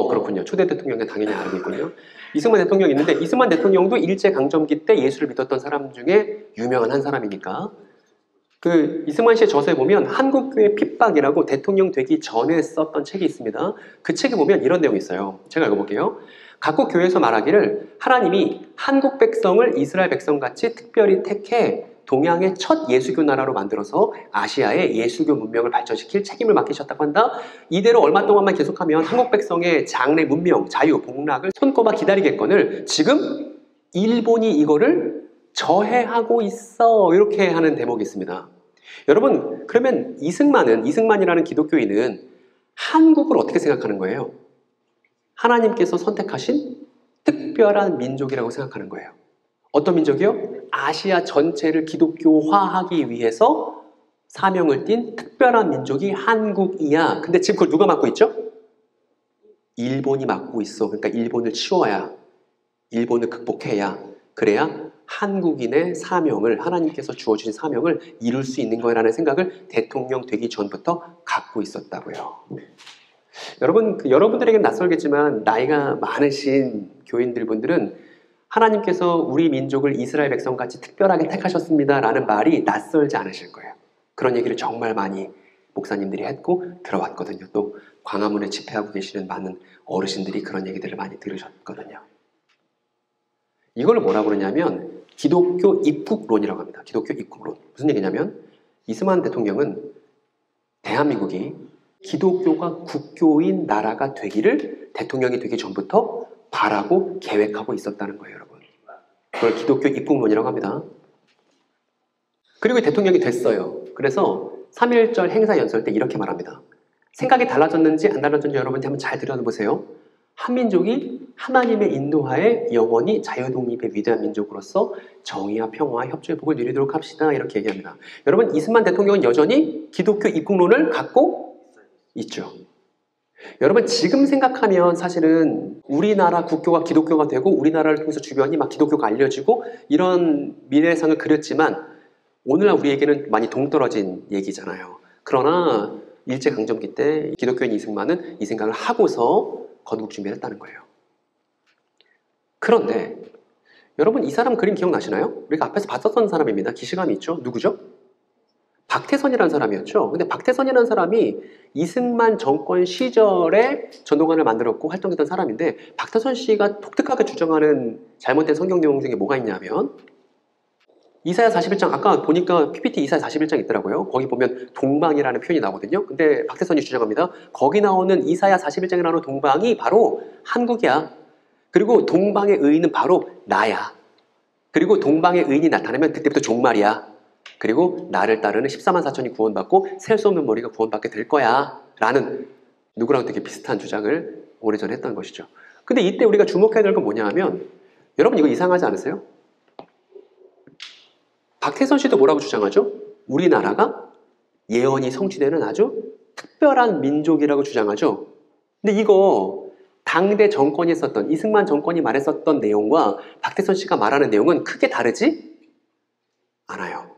그렇군요. 초대 대통령은 당연히 알고 있군요. 이승만 대통령이 있는데 이승만 대통령도 일제강점기 때 예수를 믿었던 사람 중에 유명한 한 사람이니까 그 이승만 씨의 저서에 보면 한국교회 핍박이라고 대통령 되기 전에 썼던 책이 있습니다. 그 책에 보면 이런 내용이 있어요. 제가 읽어볼게요. 각국 교회에서 말하기를 하나님이 한국 백성을 이스라엘 백성같이 특별히 택해 동양의 첫 예수교 나라로 만들어서 아시아의 예수교 문명을 발전시킬 책임을 맡기셨다고 한다. 이대로 얼마 동안만 계속하면 한국 백성의 장래 문명, 자유, 복락을 손꼽아 기다리겠거늘 지금 일본이 이거를 저해하고 있어. 이렇게 하는 대목이 있습니다. 여러분 그러면 이승만이라는 기독교인은 한국을 어떻게 생각하는 거예요? 하나님께서 선택하신 특별한 민족이라고 생각하는 거예요. 어떤 민족이요? 아시아 전체를 기독교화하기 위해서 사명을 띈 특별한 민족이 한국이야. 근데 지금 그걸 누가 맡고 있죠? 일본이 맡고 있어. 그러니까 일본을 치워야, 일본을 극복해야, 그래야 한국인의 사명을, 하나님께서 주어주신 사명을 이룰 수 있는 거라는 생각을 대통령 되기 전부터 갖고 있었다고요. 여러분, 여러분들에게는 낯설겠지만 나이가 많으신 교인들 분들은 하나님께서 우리 민족을 이스라엘 백성같이 특별하게 택하셨습니다 라는 말이 낯설지 않으실 거예요. 그런 얘기를 정말 많이 목사님들이 했고 들어왔거든요. 또 광화문에 집회하고 계시는 많은 어르신들이 그런 얘기들을 많이 들으셨거든요. 이걸 뭐라고 그러냐면 기독교 입국론이라고 합니다. 기독교 입국론. 무슨 얘기냐면 이승만 대통령은 대한민국이 기독교가 국교인 나라가 되기를 대통령이 되기 전부터 바라고 계획하고 있었다는 거예요, 여러분. 그걸 기독교 입국론이라고 합니다. 그리고 대통령이 됐어요. 그래서 3.1절 행사 연설 때 이렇게 말합니다. 생각이 달라졌는지 안 달라졌는지 여러분들 한번 잘 들여다보세요. 한민족이 하나님의 인도하에 영원히 자유독립의 위대한 민족으로서 정의와 평화와 협조의 복을 누리도록 합시다. 이렇게 얘기합니다. 여러분 이승만 대통령은 여전히 기독교 입국론을 갖고 있죠. 여러분 지금 생각하면 사실은 우리나라 국교가 기독교가 되고 우리나라를 통해서 주변이 막 기독교가 알려지고 이런 미래상을 그렸지만 오늘날 우리에게는 많이 동떨어진 얘기잖아요. 그러나 일제강점기 때 기독교인 이승만은 이 생각을 하고서 건국 준비를 했다는 거예요. 그런데 여러분 이 사람 그림 기억나시나요? 우리가 앞에서 봤었던 사람입니다. 기시감이 있죠? 누구죠? 박태선이라는 사람이었죠. 근데 박태선이라는 사람이 이승만 정권 시절에 전도관을 만들었고 활동했던 사람인데 박태선 씨가 독특하게 주장하는 잘못된 성경 내용 중에 뭐가 있냐면 이사야 41장 아까 보니까 PPT 이사야 41장 있더라고요. 거기 보면 동방이라는 표현이 나오거든요. 근데 박태선이 주장합니다. 거기 나오는 이사야 41장에 나오는 동방이 바로 한국이야. 그리고 동방의 의인은 바로 나야. 그리고 동방의 의인이 나타나면 그때부터 종말이야. 그리고 나를 따르는 14만 4천이 구원받고 셀 수 없는 머리가 구원받게 될 거야 라는 누구랑 되게 비슷한 주장을 오래전에 했던 것이죠. 근데 이때 우리가 주목해야 될 건 뭐냐 하면 여러분 이거 이상하지 않으세요? 박태선 씨도 뭐라고 주장하죠? 우리나라가 예언이 성취되는 아주 특별한 민족이라고 주장하죠. 근데 이거 당대 정권이 썼던 이승만 정권이 말했었던 내용과 박태선 씨가 말하는 내용은 크게 다르지 않아요.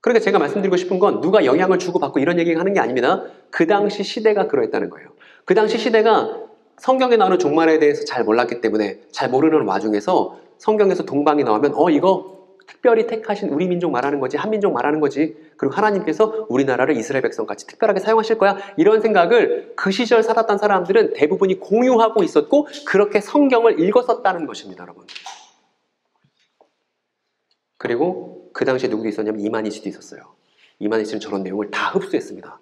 그러니까 제가 말씀드리고 싶은 건 누가 영향을 주고받고 이런 얘기를 하는 게 아닙니다. 그 당시 시대가 그러했다는 거예요. 그 당시 시대가 성경에 나오는 종말에 대해서 잘 몰랐기 때문에 잘 모르는 와중에서 성경에서 동방이 나오면 이거 특별히 택하신 우리 민족 말하는 거지, 한민족 말하는 거지, 그리고 하나님께서 우리나라를 이스라엘 백성같이 특별하게 사용하실 거야, 이런 생각을 그 시절 살았던 사람들은 대부분이 공유하고 있었고 그렇게 성경을 읽었었다는 것입니다, 여러분. 그리고 그 당시에 누구도 있었냐면 이만희씨도 있었어요. 이만희씨는 저런 내용을 다 흡수했습니다.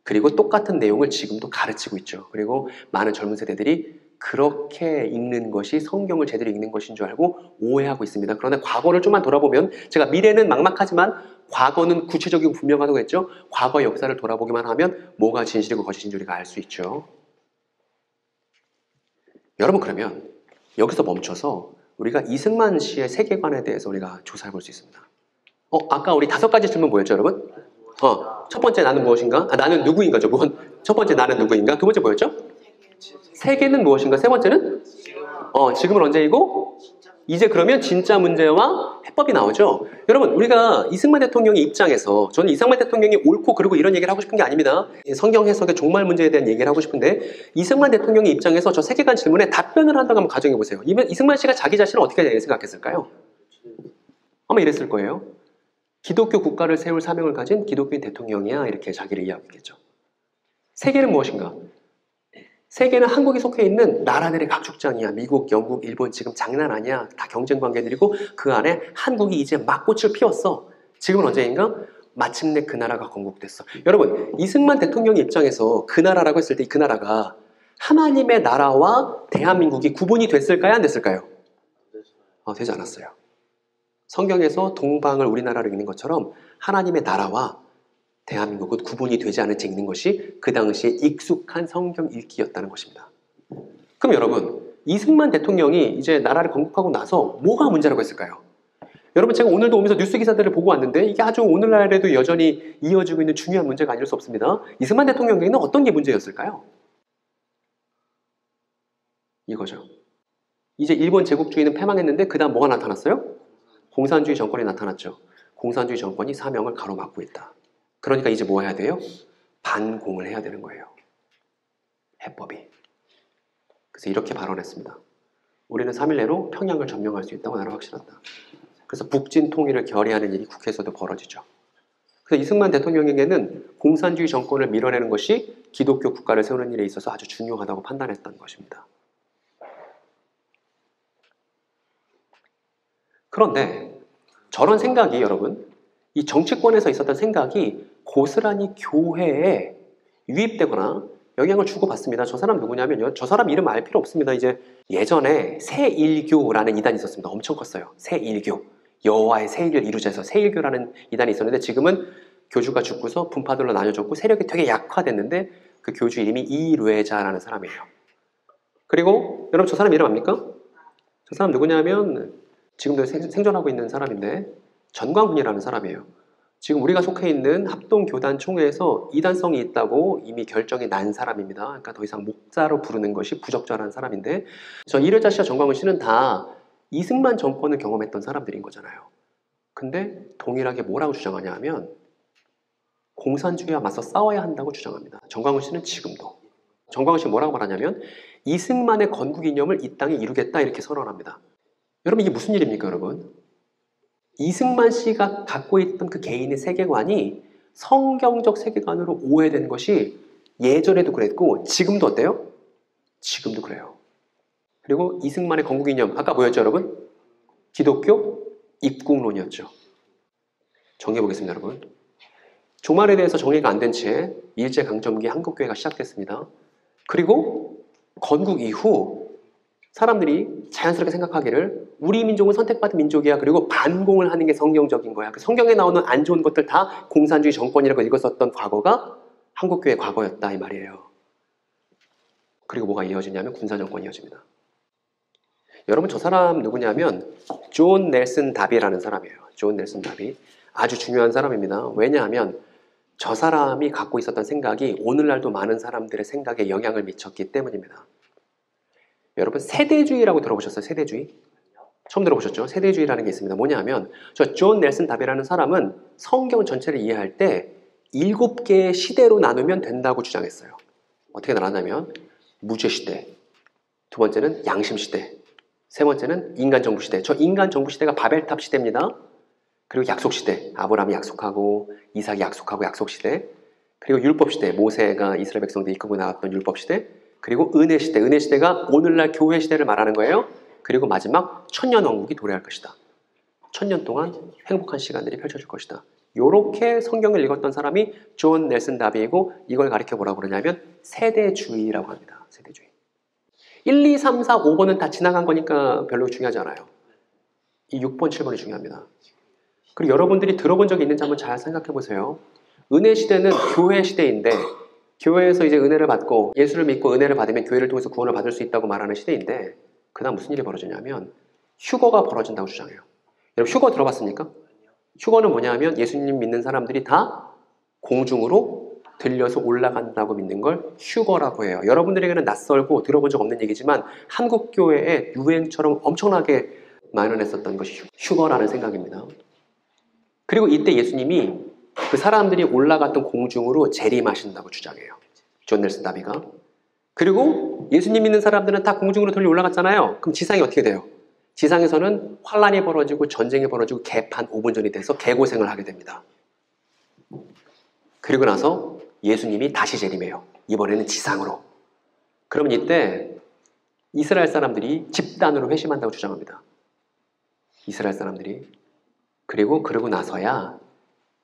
그리고 똑같은 내용을 지금도 가르치고 있죠. 그리고 많은 젊은 세대들이 그렇게 읽는 것이 성경을 제대로 읽는 것인 줄 알고 오해하고 있습니다. 그러나 과거를 좀만 돌아보면, 제가 미래는 막막하지만 과거는 구체적이고 분명하다고 했죠. 과거 역사를 돌아보기만 하면 뭐가 진실이고 거짓인지 우리가 알 수 있죠. 여러분, 그러면 여기서 멈춰서 우리가 이승만 씨의 세계관에 대해서 우리가 조사해 볼 수 있습니다. 아까 우리 5가지 질문 뭐였죠, 여러분? 첫 번째 나는 무엇인가? 나는 누구인가죠. 첫 번째 나는 누구인가? 두 번째 뭐였죠? 세계는 무엇인가? 세 번째는? 지금은 언제이고? 이제 그러면 진짜 문제와 해법이 나오죠. 여러분, 우리가 이승만 대통령의 입장에서, 저는 이승만 대통령이 옳고 그리고 이런 얘기를 하고 싶은 게 아닙니다. 성경 해석의 종말 문제에 대한 얘기를 하고 싶은데, 이승만 대통령의 입장에서 저 세계관 질문에 답변을 한다고 한번 가정해 보세요. 이승만 씨가 자기 자신을 어떻게 생각했을까요? 아마 이랬을 거예요. 기독교 국가를 세울 사명을 가진 기독교인 대통령이야, 이렇게 자기를 이해하고 있겠죠. 세계는 무엇인가? 세계는 한국이 속해 있는 나라들의 각축장이야. 미국, 영국, 일본 지금 장난 아니야. 다 경쟁 관계들이고 그 안에 한국이 이제 막 꽃을 피웠어. 지금은 언제인가? 마침내 그 나라가 건국됐어. 여러분, 이승만 대통령의 입장에서 그 나라라고 했을 때 그 나라가 하나님의 나라와 대한민국이 구분이 됐을까요? 안 됐을까요? 되지 않았어요. 성경에서 동방을 우리나라로 읽는 것처럼 하나님의 나라와 대한민국은 구분이 되지 않은 채 읽는 것이 그 당시에 익숙한 성경 읽기였다는 것입니다. 그럼 여러분, 이승만 대통령이 이제 나라를 건국하고 나서 뭐가 문제라고 했을까요? 여러분, 제가 오늘도 오면서 뉴스 기사들을 보고 왔는데 이게 아주 오늘날에도 여전히 이어지고 있는 중요한 문제가 아닐 수 없습니다. 이승만 대통령에게는 어떤 게 문제였을까요? 이거죠. 이제 일본 제국주의는 패망했는데 그 다음 뭐가 나타났어요? 공산주의 정권이 나타났죠. 공산주의 정권이 사명을 가로막고 있다. 그러니까 이제 뭐 해야 돼요? 반공을 해야 되는 거예요. 해법이. 그래서 이렇게 발언했습니다. 우리는 3일 내로 평양을 점령할 수 있다고 나는 확신한다. 그래서 북진 통일을 결의하는 일이 국회에서도 벌어지죠. 그래서 이승만 대통령에게는 공산주의 정권을 밀어내는 것이 기독교 국가를 세우는 일에 있어서 아주 중요하다고 판단했던 것입니다. 그런데 저런 생각이, 여러분, 이 정치권에서 있었던 생각이 고스란히 교회에 유입되거나 영향을 주고받습니다. 저 사람 누구냐면요, 저 사람 이름 알 필요 없습니다. 이제 예전에 새일교라는 이단이 있었습니다. 엄청 컸어요. 새일교, 여호와의 새일을 이루자해서 새일교라는 이단이 있었는데 지금은 교주가 죽고서 분파들로 나뉘어졌고 세력이 되게 약화됐는데 그 교주 이름이 이뢰자라는 사람이에요. 그리고 여러분, 저 사람 이름 압니까? 저 사람 누구냐면 지금도 생존하고 있는 사람인데 전광훈이라는 사람이에요. 지금 우리가 속해 있는 합동교단총회에서 이단성이 있다고 이미 결정이 난 사람입니다. 그러니까 더 이상 목사로 부르는 것이 부적절한 사람인데, 저 이뢰자 씨와 전광훈 씨는 다 이승만 정권을 경험했던 사람들인 거잖아요. 근데 동일하게 뭐라고 주장하냐 하면 공산주의와 맞서 싸워야 한다고 주장합니다. 전광훈 씨는 지금도. 전광훈 씨는 뭐라고 말하냐면 이승만의 건국 이념을 이 땅에 이루겠다, 이렇게 선언합니다. 여러분, 이게 무슨 일입니까, 여러분? 이승만 씨가 갖고 있던 그 개인의 세계관이 성경적 세계관으로 오해된 것이 예전에도 그랬고 지금도 어때요? 지금도 그래요. 그리고 이승만의 건국 이념, 아까 뭐였죠, 여러분? 기독교 입국론이었죠. 정리해 보겠습니다, 여러분. 종말에 대해서 정리가 안 된 채 일제강점기 한국교회가 시작됐습니다. 그리고 건국 이후 사람들이 자연스럽게 생각하기를 우리 민족은 선택받은 민족이야. 그리고 반공을 하는 게 성경적인 거야. 그 성경에 나오는 안 좋은 것들 다 공산주의 정권이라고 읽었었던 과거가 한국교회의 과거였다, 이 말이에요. 그리고 뭐가 이어지냐면 군사정권이 이어집니다. 여러분, 저 사람 누구냐면 존 넬슨 다비라는 사람이에요. 존 넬슨 다비. 아주 중요한 사람입니다. 왜냐하면 저 사람이 갖고 있었던 생각이 오늘날도 많은 사람들의 생각에 영향을 미쳤기 때문입니다. 여러분, 세대주의라고 들어보셨어요? 세대주의? 처음 들어보셨죠? 세대주의라는 게 있습니다. 뭐냐면 저 존 넬슨 다비라는 사람은 성경 전체를 이해할 때 7개의 시대로 나누면 된다고 주장했어요. 어떻게 나눴냐면 무죄시대, 두 번째는 양심시대, 세 번째는 인간정부시대. 저 인간정부시대가 바벨탑 시대입니다. 그리고 약속시대, 아브라함이 약속하고 이삭이 약속하고 약속시대, 그리고 율법시대, 모세가 이스라엘 백성들 이끌고 나왔던 율법시대, 그리고 은혜시대, 은혜시대가 오늘날 교회시대를 말하는 거예요. 그리고 마지막 천년왕국이 도래할 것이다. 1000년 동안 행복한 시간들이 펼쳐질 것이다. 요렇게 성경을 읽었던 사람이 존 넬슨 다비이고 이걸 가리켜 뭐라고 그러냐면 세대주의라고 합니다. 세대주의. 1, 2, 3, 4, 5번은 다 지나간 거니까 별로 중요하지 않아요. 이 6번, 7번이 중요합니다. 그리고 여러분들이 들어본 적이 있는지 한번 잘 생각해 보세요. 은혜 시대는 교회 시대인데 교회에서 이제 은혜를 받고 예수를 믿고 은혜를 받으면 교회를 통해서 구원을 받을 수 있다고 말하는 시대인데 그 다음 무슨 일이 벌어지냐면 휴거가 벌어진다고 주장해요. 여러분 휴거 들어봤습니까? 휴거는 뭐냐면 예수님 믿는 사람들이 다 공중으로 들려서 올라간다고 믿는 걸 휴거라고 해요. 여러분들에게는 낯설고 들어본 적 없는 얘기지만 한국 교회의 유행처럼 엄청나게 만연했었던 것이 휴거라는 생각입니다. 그리고 이때 예수님이 그 사람들이 올라갔던 공중으로 재림하신다고 주장해요. 존 넬슨 다비가. 그리고 예수님 믿는 사람들은 다 공중으로 들려 올라갔잖아요. 그럼 지상이 어떻게 돼요? 지상에서는 환란이 벌어지고 전쟁이 벌어지고 개판 5분 전이 돼서 개고생을 하게 됩니다. 그리고 나서 예수님이 다시 재림해요. 이번에는 지상으로. 그러면 이때 이스라엘 사람들이 집단으로 회심한다고 주장합니다. 이스라엘 사람들이. 그리고 그러고 나서야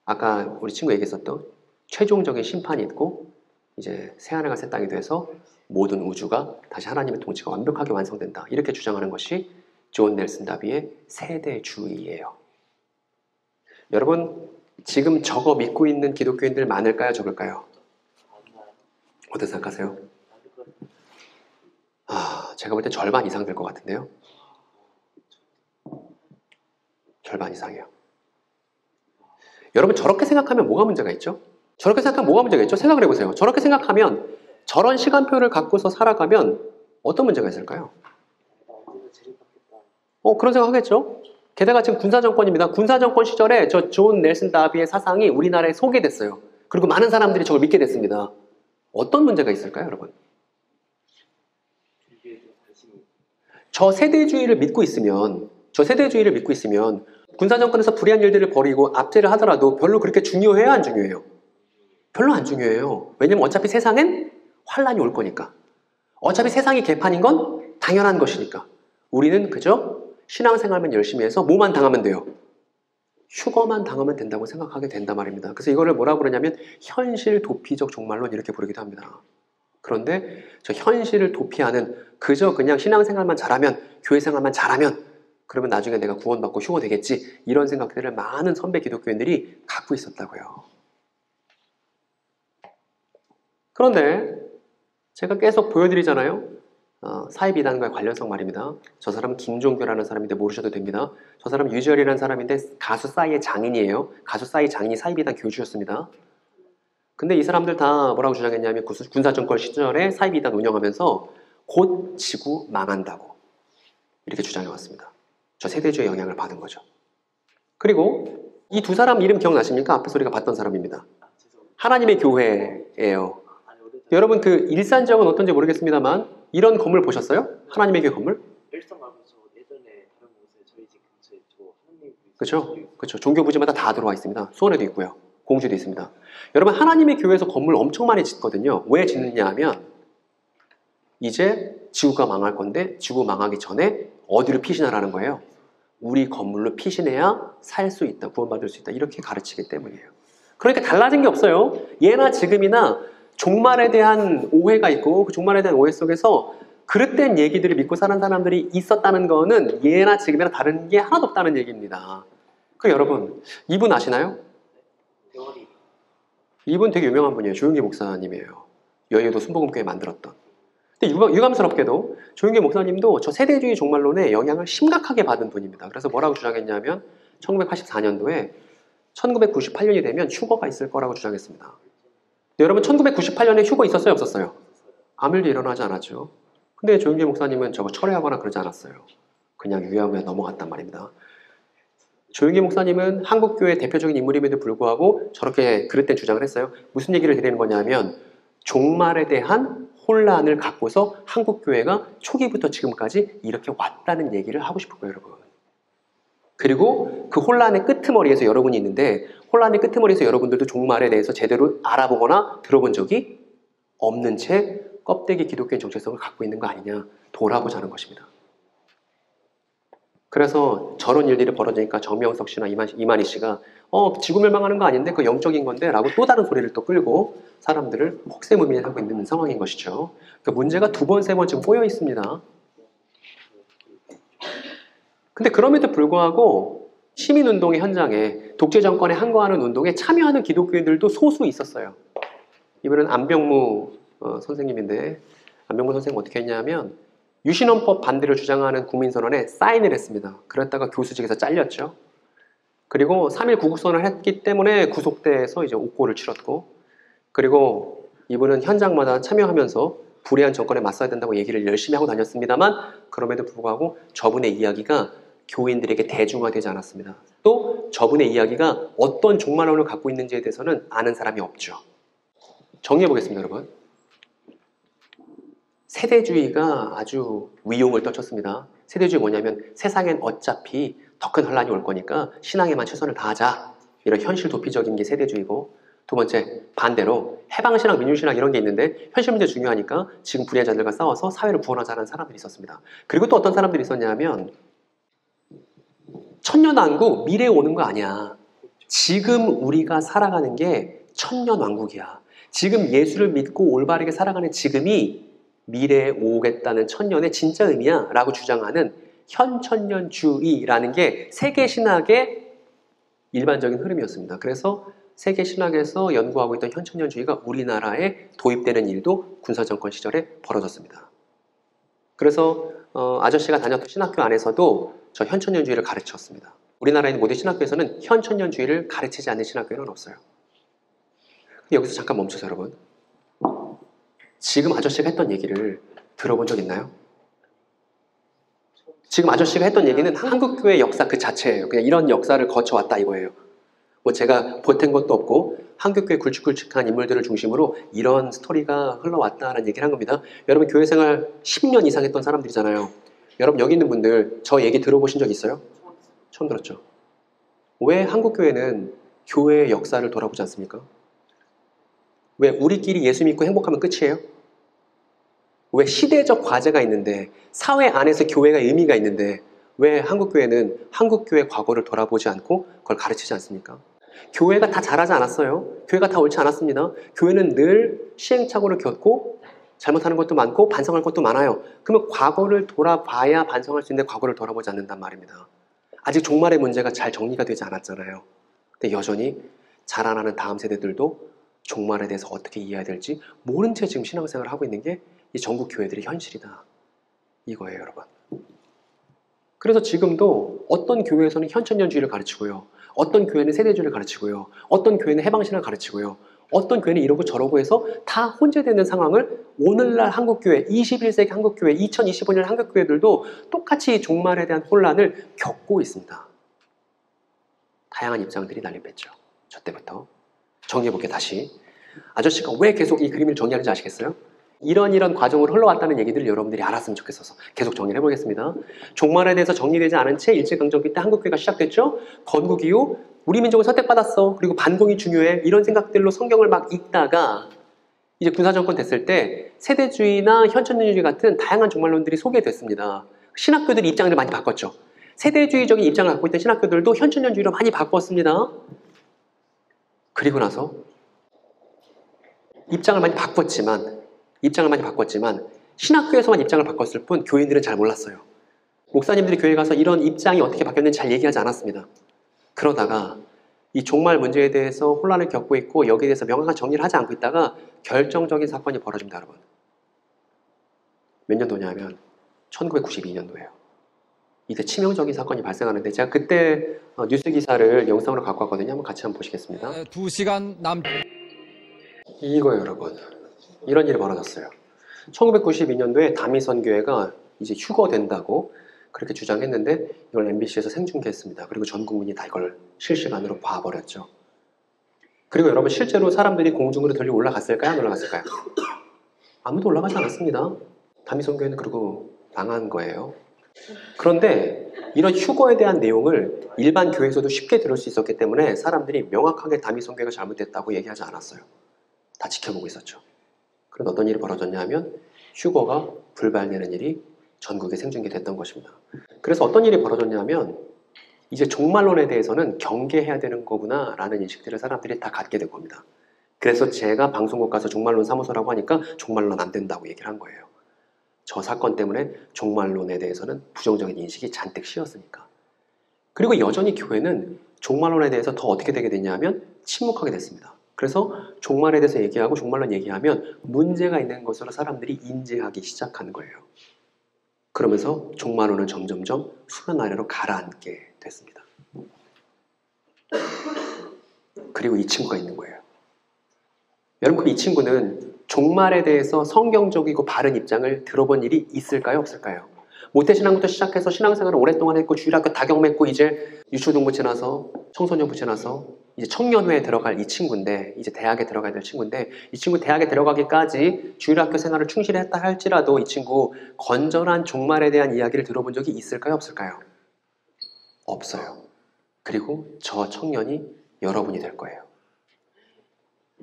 아까 우리 친구 얘기했었던 최종적인 심판이 있고 이제 새하늘과 새 땅이 돼서 모든 우주가 다시 하나님의 통치가 완벽하게 완성된다. 이렇게 주장하는 것이 존 넬슨 다비의 세대주의예요. 여러분 지금 저거 믿고 있는 기독교인들 많을까요? 적을까요? 어떻게 생각하세요? 제가 볼 때 절반 이상 될 것 같은데요. 절반 이상이에요. 여러분 저렇게 생각하면 뭐가 문제가 있죠? 저렇게 생각하면 뭐가 문제가 있죠? 생각을 해보세요. 저렇게 생각하면 저런 시간표를 갖고서 살아가면 어떤 문제가 있을까요? 그런 생각 하겠죠? 게다가 지금 군사정권입니다. 군사정권 시절에 저 존 넬슨 다비의 사상이 우리나라에 소개됐어요. 그리고 많은 사람들이 저걸 믿게 됐습니다. 어떤 문제가 있을까요, 여러분? 저 세대주의를 믿고 있으면 군사정권에서 불의한 일들을 벌이고 압제를 하더라도 별로 그렇게 중요해요, 안 중요해요? 별로 안 중요해요. 왜냐면 어차피 세상엔 환란이 올 거니까. 어차피 세상이 개판인 건 당연한 것이니까. 우리는 그저 신앙생활만 열심히 해서 뭐만 당하면 돼요? 휴거만 당하면 된다고 생각하게 된단 말입니다. 그래서 이거를 뭐라고 그러냐면 현실 도피적 종말론 이렇게 부르기도 합니다. 그런데 저 현실을 도피하는 그저 그냥 신앙생활만 잘하면 교회생활만 잘하면 그러면 나중에 내가 구원받고 휴거되겠지 이런 생각들을 많은 선배 기독교인들이 갖고 있었다고요. 그런데 제가 계속 보여드리잖아요. 사이비단과의 관련성 말입니다. 저 사람은 김종규라는 사람인데 모르셔도 됩니다. 저 사람은 유지열이라는 사람인데 가수 싸이의 장인이에요. 가수 싸이 장인이 사이비단 교주였습니다. 근데 이 사람들 다 뭐라고 주장했냐면 군사정권 시절에 사이비단 운영하면서 곧 지구 망한다고 이렇게 주장해왔습니다. 저 세대주의 영향을 받은 거죠. 그리고 이 두 사람 이름 기억나십니까? 앞에서 우리가 봤던 사람입니다. 하나님의 교회예요. 여러분 그 일산 지역은 어떤지 모르겠습니다만 이런 건물 보셨어요? 하나님의 교회 건물? 일산 가면서 예전에 다른 곳에 저희 집 근처에 저 하나님 그렇죠. 종교 부지마다 다 들어와 있습니다. 수원에도 있고요. 공주도 있습니다. 여러분 하나님의 교회에서 건물 엄청 많이 짓거든요. 왜 짓느냐 하면 이제 지구가 망할 건데 지구 망하기 전에 어디로 피신하라는 거예요? 우리 건물로 피신해야 살 수 있다. 구원받을 수 있다. 이렇게 가르치기 때문이에요. 그러니까 달라진 게 없어요. 예나 지금이나 종말에 대한 오해가 있고 그 종말에 대한 오해 속에서 그릇된 얘기들을 믿고 사는 사람들이 있었다는 거는 예나 지금이나 다른 게 하나도 없다는 얘기입니다. 그 여러분 이분 아시나요? 이분 되게 유명한 분이에요. 조용기 목사님이에요. 여의도 순복음교회 만들었던. 근데 유감스럽게도 조용기 목사님도 저 세대주의 종말론에 영향을 심각하게 받은 분입니다. 그래서 뭐라고 주장했냐면 1984년도에 1998년이 되면 휴거가 있을 거라고 주장했습니다. 여러분 1998년에 휴거 있었어요? 없었어요? 아무 일도 일어나지 않았죠. 근데 조용기 목사님은 저거 철회하거나 그러지 않았어요. 그냥 유야무야 넘어갔단 말입니다. 조용기 목사님은 한국교회 대표적인 인물임에도 불구하고 저렇게 그릇된 주장을 했어요. 무슨 얘기를 드리는 거냐면 종말에 대한 혼란을 갖고서 한국교회가 초기부터 지금까지 이렇게 왔다는 얘기를 하고 싶은 거예요, 여러분. 그리고 그 혼란의 끄트머리에서 여러분이 있는데 혼란의 끄트머리에서 여러분들도 종말에 대해서 제대로 알아보거나 들어본 적이 없는 채 껍데기 기독교인 정체성을 갖고 있는 거 아니냐 돌아보자는 것입니다. 그래서 저런 일들이 벌어지니까 정명석 씨나 이만희 씨가 지구 멸망하는 거 아닌데 그 영적인 건데 라고 또 다른 소리를 또 끌고 사람들을 혹세무민하고 있는 상황인 것이죠. 그 문제가 두 번, 세 번 지금 꼬여 있습니다. 근데 그럼에도 불구하고 시민운동의 현장에 독재 정권에 항거하는 운동에 참여하는 기독교인들도 소수 있었어요. 이번엔 안병무 선생님인데 안병무 선생님 어떻게 했냐면 유신헌법 반대를 주장하는 국민선언에 사인을 했습니다. 그랬다가 교수직에서 잘렸죠. 그리고 3.1 구국선언을 했기 때문에 구속돼서 이제 옥고를 치렀고 그리고 이분은 현장마다 참여하면서 불의한 정권에 맞서야 된다고 얘기를 열심히 하고 다녔습니다만 그럼에도 불구하고 저분의 이야기가 교인들에게 대중화되지 않았습니다. 또 저분의 이야기가 어떤 종말론을 갖고 있는지에 대해서는 아는 사람이 없죠. 정리해 보겠습니다, 여러분. 세대주의가 아주 위용을 떨쳤습니다. 세대주의 뭐냐면 세상엔 어차피 더 큰 혼란이 올 거니까 신앙에만 최선을 다하자. 이런 현실 도피적인 게 세대주의고 두 번째, 반대로 해방신앙, 민주신앙 이런 게 있는데 현실 문제 중요하니까 지금 불의한 자들과 싸워서 사회를 구원하자는 사람들이 있었습니다. 그리고 또 어떤 사람들이 있었냐면 천년왕국 미래에 오는 거 아니야. 지금 우리가 살아가는 게 천년왕국이야. 지금 예수를 믿고 올바르게 살아가는 지금이 미래에 오겠다는 천년의 진짜 의미야 라고 주장하는 현천년주의라는 게 세계신학의 일반적인 흐름이었습니다. 그래서 세계신학에서 연구하고 있던 현천년주의가 우리나라에 도입되는 일도 군사정권 시절에 벌어졌습니다. 그래서 아저씨가 다녔던 신학교 안에서도 저 현천년주의를 가르쳤습니다. 우리나라에 있는 모든 신학교에서는 현천년주의를 가르치지 않는 신학교는 없어요. 근데 여기서 잠깐 멈춰서 여러분, 지금 아저씨가 했던 얘기를 들어본 적 있나요? 지금 아저씨가 했던 얘기는 한국교회 역사 그 자체예요. 그냥 이런 역사를 거쳐왔다 이거예요. 뭐 제가 보탠 것도 없고 한국교회 굵직굵직한 인물들을 중심으로 이런 스토리가 흘러왔다는 얘기를 한 겁니다. 여러분 교회 생활 10년 이상 했던 사람들이잖아요. 여러분 여기 있는 분들 저 얘기 들어보신 적 있어요? 처음 들었죠. 왜 한국교회는 교회의 역사를 돌아보지 않습니까? 왜 우리끼리 예수 믿고 행복하면 끝이에요? 왜 시대적 과제가 있는데 사회 안에서 교회가 의미가 있는데 왜 한국교회는 한국교회 과거를 돌아보지 않고 그걸 가르치지 않습니까? 교회가 다 잘하지 않았어요. 교회가 다 옳지 않았습니다. 교회는 늘 시행착오를 겪고 잘못하는 것도 많고 반성할 것도 많아요. 그러면 과거를 돌아봐야 반성할 수 있는데 과거를 돌아보지 않는단 말입니다. 아직 종말의 문제가 잘 정리가 되지 않았잖아요. 근데 여전히 자라나는 다음 세대들도 종말에 대해서 어떻게 이해해야 될지 모른 채 지금 신앙생활을 하고 있는 게 이 전국 교회들의 현실이다. 이거예요, 여러분. 그래서 지금도 어떤 교회에서는 현천년주의를 가르치고요. 어떤 교회는 세대주의를 가르치고요. 어떤 교회는 해방신앙을 가르치고요. 어떤 교회는 이러고 저러고 해서 다 혼재되는 상황을 오늘날 한국교회, 21세기 한국교회, 2025년 한국교회들도 똑같이 종말에 대한 혼란을 겪고 있습니다. 다양한 입장들이 난립했죠. 저 때부터. 정리해볼게요, 다시. 아저씨가 왜 계속 이 그림을 정리하는지 아시겠어요? 이런 과정으로 흘러왔다는 얘기들을 여러분들이 알았으면 좋겠어서 계속 정리를 해보겠습니다. 종말에 대해서 정리되지 않은 채 일제강점기 때 한국교회가 시작됐죠. 건국 이후 우리 민족은 선택받았어. 그리고 반공이 중요해. 이런 생각들로 성경을 막 읽다가 이제 군사정권 됐을 때 세대주의나 현천년주의 같은 다양한 종말론들이 소개됐습니다. 신학교들이 입장을 많이 바꿨죠. 세대주의적인 입장을 갖고 있던 신학교들도 현천년주의로 많이 바꿨습니다. 그리고 나서 입장을 많이 바꿨지만 신학교에서만 입장을 바꿨을 뿐 교인들은 잘 몰랐어요. 목사님들이 교회 가서 이런 입장이 어떻게 바뀌었는지 잘 얘기하지 않았습니다. 그러다가 이 종말 문제에 대해서 혼란을 겪고 있고 여기에 대해서 명확한 정리를 하지 않고 있다가 결정적인 사건이 벌어집니다, 여러분. 몇 년도냐면 1992년도예요. 이때 치명적인 사건이 발생하는데 제가 그때 뉴스 기사를 영상으로 갖고 왔거든요. 한번 같이 한번 보시겠습니다. 2시간 이거예요, 여러분. 이런 일이 벌어졌어요. 1992년도에 다미선 교회가 이제 휴거된다고 그렇게 주장했는데 이걸 MBC에서 생중계했습니다. 그리고 전 국민이 다 이걸 실시간으로 봐버렸죠. 그리고 여러분 실제로 사람들이 공중으로 들려 올라갔을까요? 안 올라갔을까요? 아무도 올라가지 않았습니다. 다미성교회는 그리고 망한 거예요. 그런데 이런 휴거에 대한 내용을 일반 교회에서도 쉽게 들을 수 있었기 때문에 사람들이 명확하게 다미성교회가 잘못됐다고 얘기하지 않았어요. 다 지켜보고 있었죠. 그런데 어떤 일이 벌어졌냐 하면 휴거가 불발되는 일이 전국에 생중계됐던 것입니다. 그래서 어떤 일이 벌어졌냐면 이제 종말론에 대해서는 경계해야 되는 거구나 라는 인식들을 사람들이 다 갖게 된 겁니다. 그래서 제가 방송국 가서 종말론 사무소라고 하니까 종말론 안 된다고 얘기를 한 거예요. 저 사건 때문에 종말론에 대해서는 부정적인 인식이 잔뜩 씌었으니까. 그리고 여전히 교회는 종말론에 대해서 더 어떻게 되게 됐냐면 침묵하게 됐습니다. 그래서 종말에 대해서 얘기하고 종말론 얘기하면 문제가 있는 것으로 사람들이 인지하기 시작한 거예요. 그러면서 종말론은 점점점 수면 아래로 가라앉게 됐습니다. 그리고 이 친구가 있는 거예요. 여러분, 그럼 이 친구는 종말에 대해서 성경적이고 바른 입장을 들어본 일이 있을까요? 없을까요? 모태신앙부터 시작해서 신앙생활을 오랫동안 했고 주일학교 다 경험했고 이제 유초동부 지나서 청소년부 지나서 이제 청년회에 들어갈 이 친구인데 이제 대학에 들어가야 될 친구인데 이 친구 대학에 들어가기까지 주일학교 생활을 충실히 했다 할지라도 이 친구 건전한 종말에 대한 이야기를 들어본 적이 있을까요? 없을까요? 없어요. 그리고 저 청년이 여러분이 될 거예요.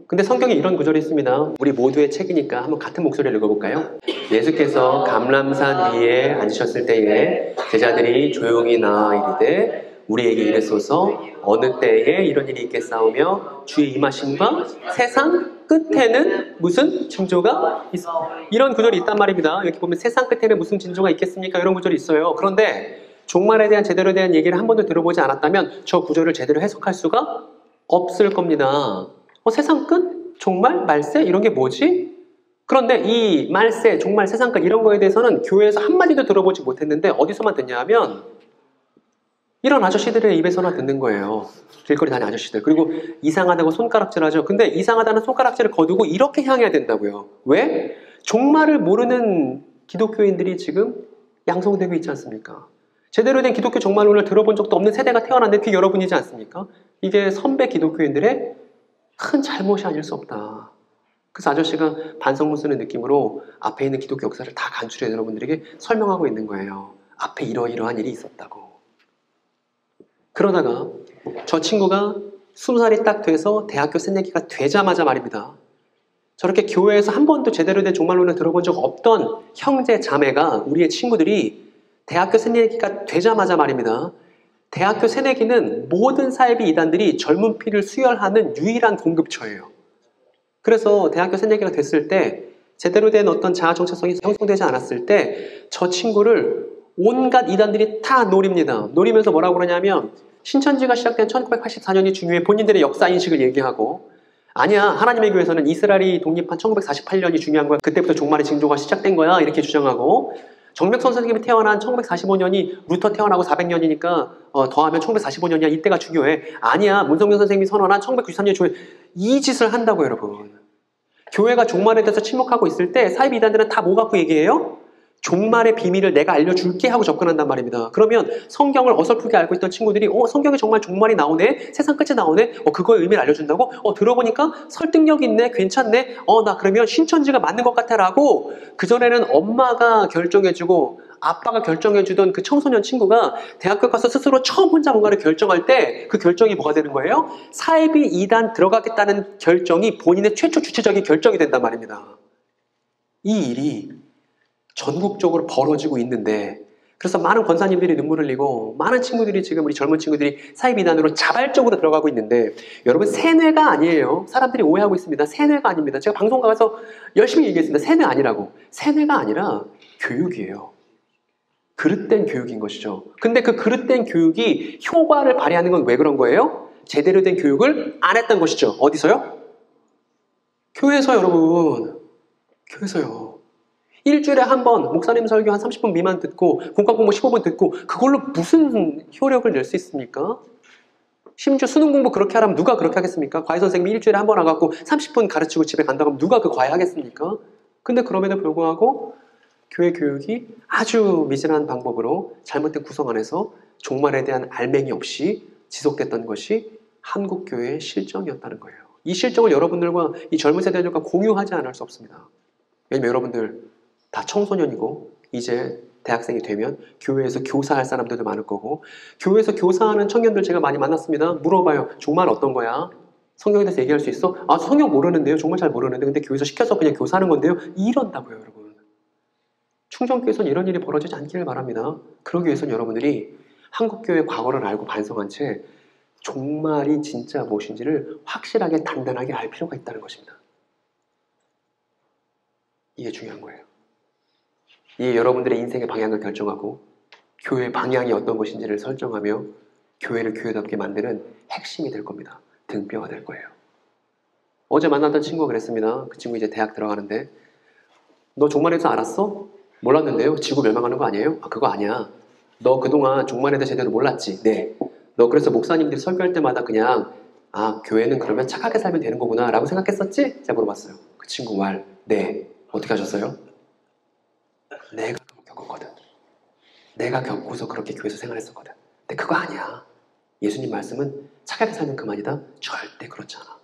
근데 성경에 이런 구절이 있습니다. 우리 모두의 책이니까 한번 같은 목소리를 읽어볼까요? 예수께서 감람산 위에 앉으셨을 때에 제자들이 조용히 나아 이르되 우리에게 이르소서 어느 때에 이런 일이 있겠사오며 주의 임하심과 세상 끝에는 무슨 징조가 있어? 이런 구절이 있단 말입니다. 여기 보면 세상 끝에는 무슨 징조가 있겠습니까? 이런 구절이 있어요. 그런데 종말에 대한 제대로 대한 얘기를 한 번도 들어보지 않았다면 저 구절을 제대로 해석할 수가 없을 겁니다. 세상 끝? 종말? 말세? 이런 게 뭐지? 그런데 이 말세, 종말, 세상 끝 이런 거에 대해서는 교회에서 한마디도 들어보지 못했는데 어디서만 듣냐 하면 이런 아저씨들의 입에서나 듣는 거예요. 길거리 다니는 아저씨들. 그리고 이상하다고 손가락질하죠. 근데 이상하다는 손가락질을 거두고 이렇게 향해야 된다고요. 왜? 종말을 모르는 기독교인들이 지금 양성되고 있지 않습니까? 제대로 된 기독교 종말론을 들어본 적도 없는 세대가 태어났는데 그게 여러분이지 않습니까? 이게 선배 기독교인들의 큰 잘못이 아닐 수 없다. 그래서 아저씨가 반성문 쓰는 느낌으로 앞에 있는 기독교 역사를 다 간추려 여러분들에게 설명하고 있는 거예요. 앞에 이러이러한 일이 있었다고. 그러다가 저 친구가 20살이 딱 돼서 대학교 새내기가 되자마자 말입니다. 저렇게 교회에서 한 번도 제대로 된 종말론을 들어본 적 없던 형제 자매가 우리의 친구들이 대학교 새내기가 되자마자 말입니다. 대학교 새내기는 모든 사이비 이단들이 젊은 피를 수혈하는 유일한 공급처예요. 그래서 대학교 새내기가 됐을 때 제대로 된 어떤 자아 정체성이 형성되지 않았을 때 저 친구를 온갖 이단들이 다 노립니다. 노리면서 뭐라고 그러냐면 신천지가 시작된 1984년이 중요해 본인들의 역사 인식을 얘기하고 아니야 하나님의 교회에서는 이스라엘이 독립한 1948년이 중요한 거야. 그때부터 종말의 징조가 시작된 거야. 이렇게 주장하고 정맥선 선생님이 태어난 1945년이 루터 태어나고 400년이니까 더하면 1945년이야. 이때가 중요해. 아니야. 문성명 선생님이 선언한 1993년이 중요해. 이 짓을 한다고 여러분. 교회가 종말에 대해서 침묵하고 있을 때 사이비 이단들은 다 뭐 갖고 얘기해요? 종말의 비밀을 내가 알려줄게 하고 접근한단 말입니다. 그러면 성경을 어설프게 알고 있던 친구들이 성경에 정말 종말이 나오네? 세상 끝이 나오네? 그거의 의미를 알려준다고? 들어보니까 설득력 있네? 괜찮네? 나 그러면 신천지가 맞는 것 같아 라고 그전에는 엄마가 결정해주고 아빠가 결정해주던 그 청소년 친구가 대학교 가서 스스로 처음 혼자 뭔가를 결정할 때 그 결정이 뭐가 되는 거예요? 사이비 이단 들어가겠다는 결정이 본인의 최초 주체적인 결정이 된단 말입니다. 이 일이 전국적으로 벌어지고 있는데 그래서 많은 권사님들이 눈물을 흘리고 많은 친구들이 지금 우리 젊은 친구들이 사이비단으로 자발적으로 들어가고 있는데 여러분 세뇌가 아니에요. 사람들이 오해하고 있습니다. 세뇌가 아닙니다. 제가 방송 가서 열심히 얘기했습니다. 세뇌 아니라고. 세뇌가 아니라 교육이에요. 그릇된 교육인 것이죠. 근데 그 그릇된 교육이 효과를 발휘하는 건 왜 그런 거예요? 제대로 된 교육을 안 했던 것이죠. 어디서요? 교회에서 여러분. 교회에서요. 일주일에 한 번 목사님 설교 한 30분 미만 듣고 공과 공부 15분 듣고 그걸로 무슨 효력을 낼 수 있습니까? 심지어 수능 공부 그렇게 하라면 누가 그렇게 하겠습니까? 과외 선생님이 일주일에 한 번 와갖고 30분 가르치고 집에 간다고 하면 누가 그 과외 하겠습니까? 근데 그럼에도 불구하고 교회 교육이 아주 미진한 방법으로 잘못된 구성 안에서 종말에 대한 알맹이 없이 지속됐던 것이 한국 교회의 실정이었다는 거예요. 이 실정을 여러분들과 이 젊은 세대들과 공유하지 않을 수 없습니다. 왜냐면 여러분들 다 청소년이고 이제 대학생이 되면 교회에서 교사할 사람들도 많을 거고, 교회에서 교사하는 청년들 제가 많이 만났습니다. 물어봐요. 종말 어떤 거야? 성경에 대해서 얘기할 수 있어? 아, 성경 모르는데요. 정말 잘 모르는데 근데 교회에서 시켜서 그냥 교사하는 건데요. 이런다고요, 여러분. 충정교회에서는 이런 일이 벌어지지 않기를 바랍니다. 그러기 위해서는 여러분들이 한국교회 과거를 알고 반성한 채 종말이 진짜 무엇인지를 확실하게 단단하게 알 필요가 있다는 것입니다. 이게 중요한 거예요. 이게 여러분들의 인생의 방향을 결정하고 교회의 방향이 어떤 것인지를 설정하며 교회를 교회답게 만드는 핵심이 될 겁니다. 등뼈가 될 거예요. 어제 만났던 친구가 그랬습니다. 그 친구 이제 대학 들어가는데, 너 종말에서 알았어? 몰랐는데요? 지구 멸망하는 거 아니에요? 아, 그거 아니야. 너 그동안 종말에 대해 제대로 몰랐지? 네. 너 그래서 목사님들이 설교할 때마다 그냥 아, 교회는 그러면 착하게 살면 되는 거구나 라고 생각했었지? 제가 물어봤어요. 그 친구 말, 네. 어떻게 하셨어요? 내가 겪었거든. 내가 겪고서 그렇게 교회에서 생활했었거든. 근데 그거 아니야. 예수님 말씀은 착하게 살면 그만이다? 절대 그렇지 않아.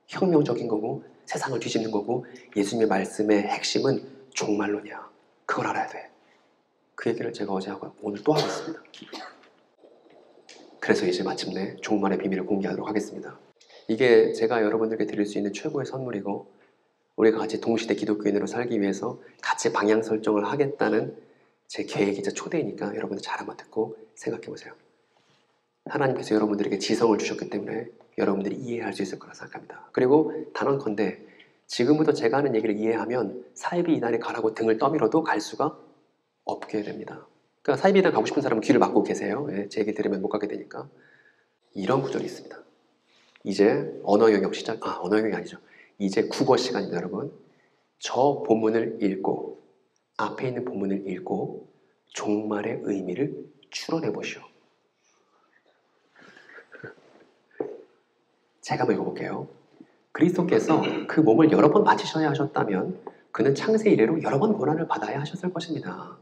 혁명적인 거고 세상을 뒤집는 거고 예수님의 말씀의 핵심은 종말론이야. 그걸 알아야 돼. 그 얘기를 제가 어제 하고 오늘 또 하고 있습니다. 그래서 이제 마침내 종말의 비밀을 공개하도록 하겠습니다. 이게 제가 여러분들께 드릴 수 있는 최고의 선물이고, 우리가 같이 동시대 기독교인으로 살기 위해서 같이 방향 설정을 하겠다는 제 계획이자 초대이니까 여러분들 잘 한번 듣고 생각해 보세요. 하나님께서 여러분들에게 지성을 주셨기 때문에 여러분들이 이해할 수 있을 거라 생각합니다. 그리고 단언컨대 지금부터 제가 하는 얘기를 이해하면 사이비 이단에 가라고 등을 떠밀어도 갈 수가 없게 됩니다. 그러니까 사이비 이단 가고 싶은 사람은 귀를 막고 계세요. 예, 제 얘기 들으면 못 가게 되니까. 이런 구절이 있습니다. 이제 언어 영역 시작, 언어 영역이 아니죠. 이제 국어 시간입니다, 여러분. 저 본문을 읽고 앞에 있는 본문을 읽고 종말의 의미를 추론해 보시오. 제가 한번 읽어볼게요. 그리스도께서 그 몸을 여러 번 바치셔야 하셨다면 그는 창세 이래로 여러 번 고난을 받아야 하셨을 것입니다.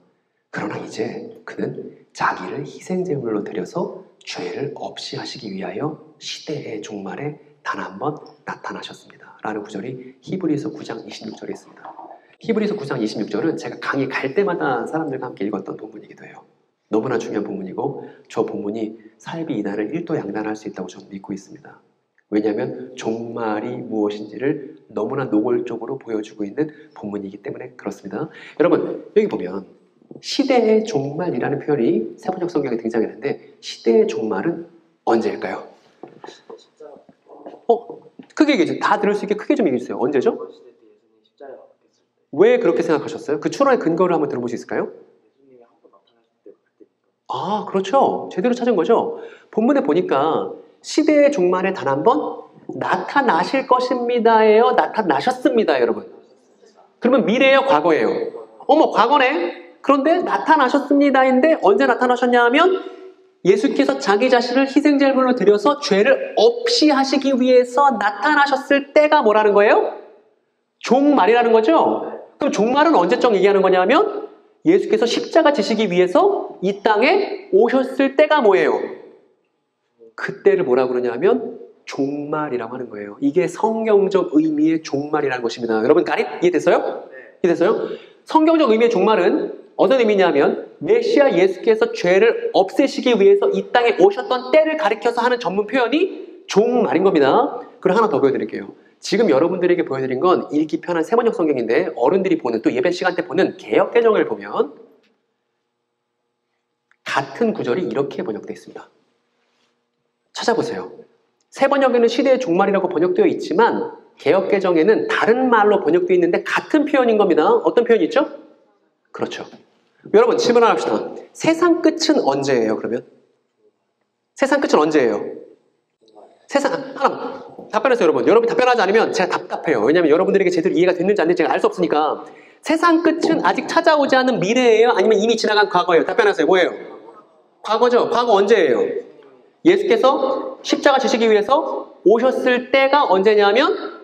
그러나 이제 그는 자기를 희생제물로 드려서 죄를 없이 하시기 위하여 시대의 종말에 단 한 번 나타나셨습니다. 라는 구절이 히브리서 9장 26절에 있습니다. 히브리서 9장 26절은 제가 강의 갈 때마다 사람들과 함께 읽었던 본문이기도 해요. 너무나 중요한 본문이고 저 본문이 사이비 이단을 일도양단할 수 있다고 저는 믿고 있습니다. 왜냐하면 종말이 무엇인지를 너무나 노골적으로 보여주고 있는 본문이기 때문에 그렇습니다. 여러분, 여기 보면 시대의 종말이라는 표현이 세번역 성경에 등장했는데 시대의 종말은 언제일까요? 크게 얘기해주세요. 다 들을 수 있게 크게 좀 얘기해주세요. 언제죠? 왜 그렇게 생각하셨어요? 그 추론의 근거를 한번 들어볼 수 있을까요? 아, 그렇죠. 제대로 찾은 거죠. 본문에 보니까 시대의 종말에 단 한 번 나타나실 것입니다예요? 나타나셨습니다, 여러분. 그러면 미래예요? 과거예요? 어머, 과거네? 그런데 나타나셨습니다인데 언제 나타나셨냐 하면 예수께서 자기 자신을 희생제물로 드려서 죄를 없이 하시기 위해서 나타나셨을 때가 뭐라는 거예요? 종말이라는 거죠? 그럼 종말은 언제적 얘기하는 거냐면 예수께서 십자가 지시기 위해서 이 땅에 오셨을 때가 뭐예요? 그때를 뭐라고 그러냐면 종말이라고 하는 거예요. 이게 성경적 의미의 종말이라는 것입니다. 여러분 이해됐어요? 이해됐어요? 성경적 의미의 종말은 어떤 의미냐면 메시아 예수께서 죄를 없애시기 위해서 이 땅에 오셨던 때를 가리켜서 하는 전문 표현이 종말인 겁니다. 그리고 하나 더 보여드릴게요. 지금 여러분들에게 보여드린 건 읽기 편한 세번역 성경인데 어른들이 보는 또 예배 시간 때 보는 개역개정을 보면 같은 구절이 이렇게 번역되어 있습니다. 찾아보세요. 세번역에는 시대의 종말이라고 번역되어 있지만 개역개정에는 다른 말로 번역되어 있는데 같은 표현인 겁니다. 어떤 표현이 있죠? 그렇죠. 여러분 질문 하나 합시다. 세상 끝은 언제예요? 그러면 세상 끝은 언제예요? 세상 하나 답변하세요. 여러분 답변하지 않으면 제가 답답해요. 왜냐하면 여러분들에게 제대로 이해가 됐는지 안 됐는지 제가 알 수 없으니까. 세상 끝은 아직 찾아오지 않은 미래예요? 아니면 이미 지나간 과거예요? 답변하세요. 뭐예요? 과거죠. 과거 언제예요? 예수께서 십자가 지시기 위해서 오셨을 때가 언제냐면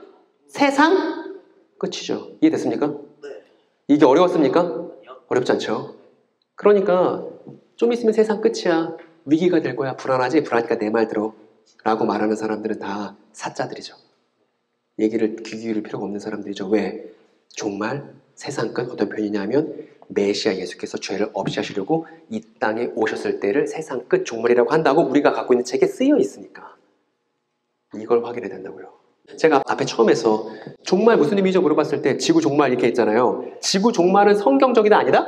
세상 끝이죠. 이해됐습니까? 이게 어려웠습니까? 어렵지 않죠? 그러니까 좀 있으면 세상 끝이야. 위기가 될 거야. 불안하지? 불안하니까 내 말 들어. 라고 말하는 사람들은 다 사자들이죠. 얘기를 귀 기울일 필요가 없는 사람들이죠. 왜? 종말, 세상 끝 어떤 표현이냐면 메시아 예수께서 죄를 없이 하시려고 이 땅에 오셨을 때를 세상 끝 종말이라고 한다고 우리가 갖고 있는 책에 쓰여 있으니까 이걸 확인해야 된다고요. 제가 앞에 처음에서 종말 무슨 의미죠? 물어봤을 때 지구 종말 이렇게 했잖아요. 지구 종말은 성경적이다 아니다?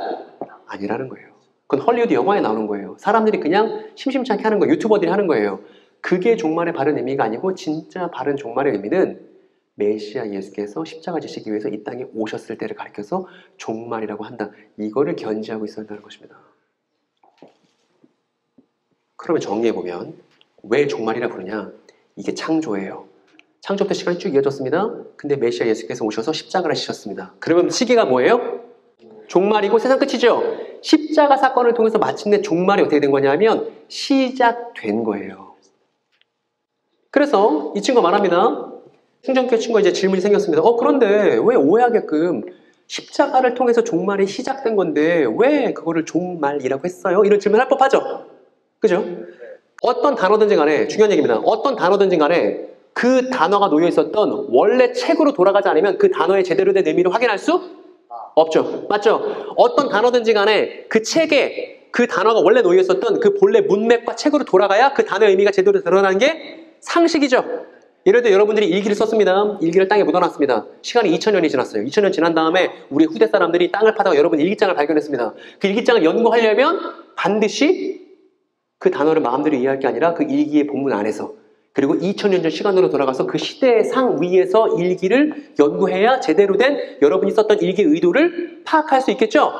아니라는 거예요. 그건 헐리우드 영화에 나오는 거예요. 사람들이 그냥 심심치 않게 하는 거예요. 유튜버들이 하는 거예요. 그게 종말의 바른 의미가 아니고 진짜 바른 종말의 의미는 메시아 예수께서 십자가 지시기 위해서 이 땅에 오셨을 때를 가리켜서 종말이라고 한다. 이거를 견지하고 있어야 한다는 것입니다. 그러면 정리해보면 왜 종말이라 부르냐? 이게 창조예요. 창조부터 시간이 쭉 이어졌습니다. 근데 메시아 예수께서 오셔서 십자가를 지셨습니다. 그러면 시기가 뭐예요? 종말이고 세상 끝이죠. 십자가 사건을 통해서 마침내 종말이 어떻게 된 거냐면 시작된 거예요. 그래서 이 친구가 말합니다. 충전교 친구가 이제 질문이 생겼습니다. 그런데 왜 오해하게끔 십자가를 통해서 종말이 시작된 건데 왜 그거를 종말이라고 했어요? 이런 질문을 할 법하죠. 그죠? 어떤 단어든지 간에 중요한 얘기입니다. 어떤 단어든지 간에 그 단어가 놓여 있었던 원래 책으로 돌아가지 않으면 그 단어의 제대로 된 의미를 확인할 수 없죠. 맞죠? 어떤 단어든지 간에 그 책에 그 단어가 원래 놓여 있었던 그 본래 문맥과 책으로 돌아가야 그 단어의 의미가 제대로 드러나는 게 상식이죠. 예를 들어 여러분들이 일기를 썼습니다. 일기를 땅에 묻어놨습니다. 시간이 2000년이 지났어요. 2000년 지난 다음에 우리 후대 사람들이 땅을 파다가 여러분 일기장을 발견했습니다. 그 일기장을 연구하려면 반드시 그 단어를 마음대로 이해할 게 아니라 그 일기의 본문 안에서 그리고 2000년 전 시간으로 돌아가서 그 시대의 상 위에서 일기를 연구해야 제대로 된 여러분이 썼던 일기의 의도를 파악할 수 있겠죠?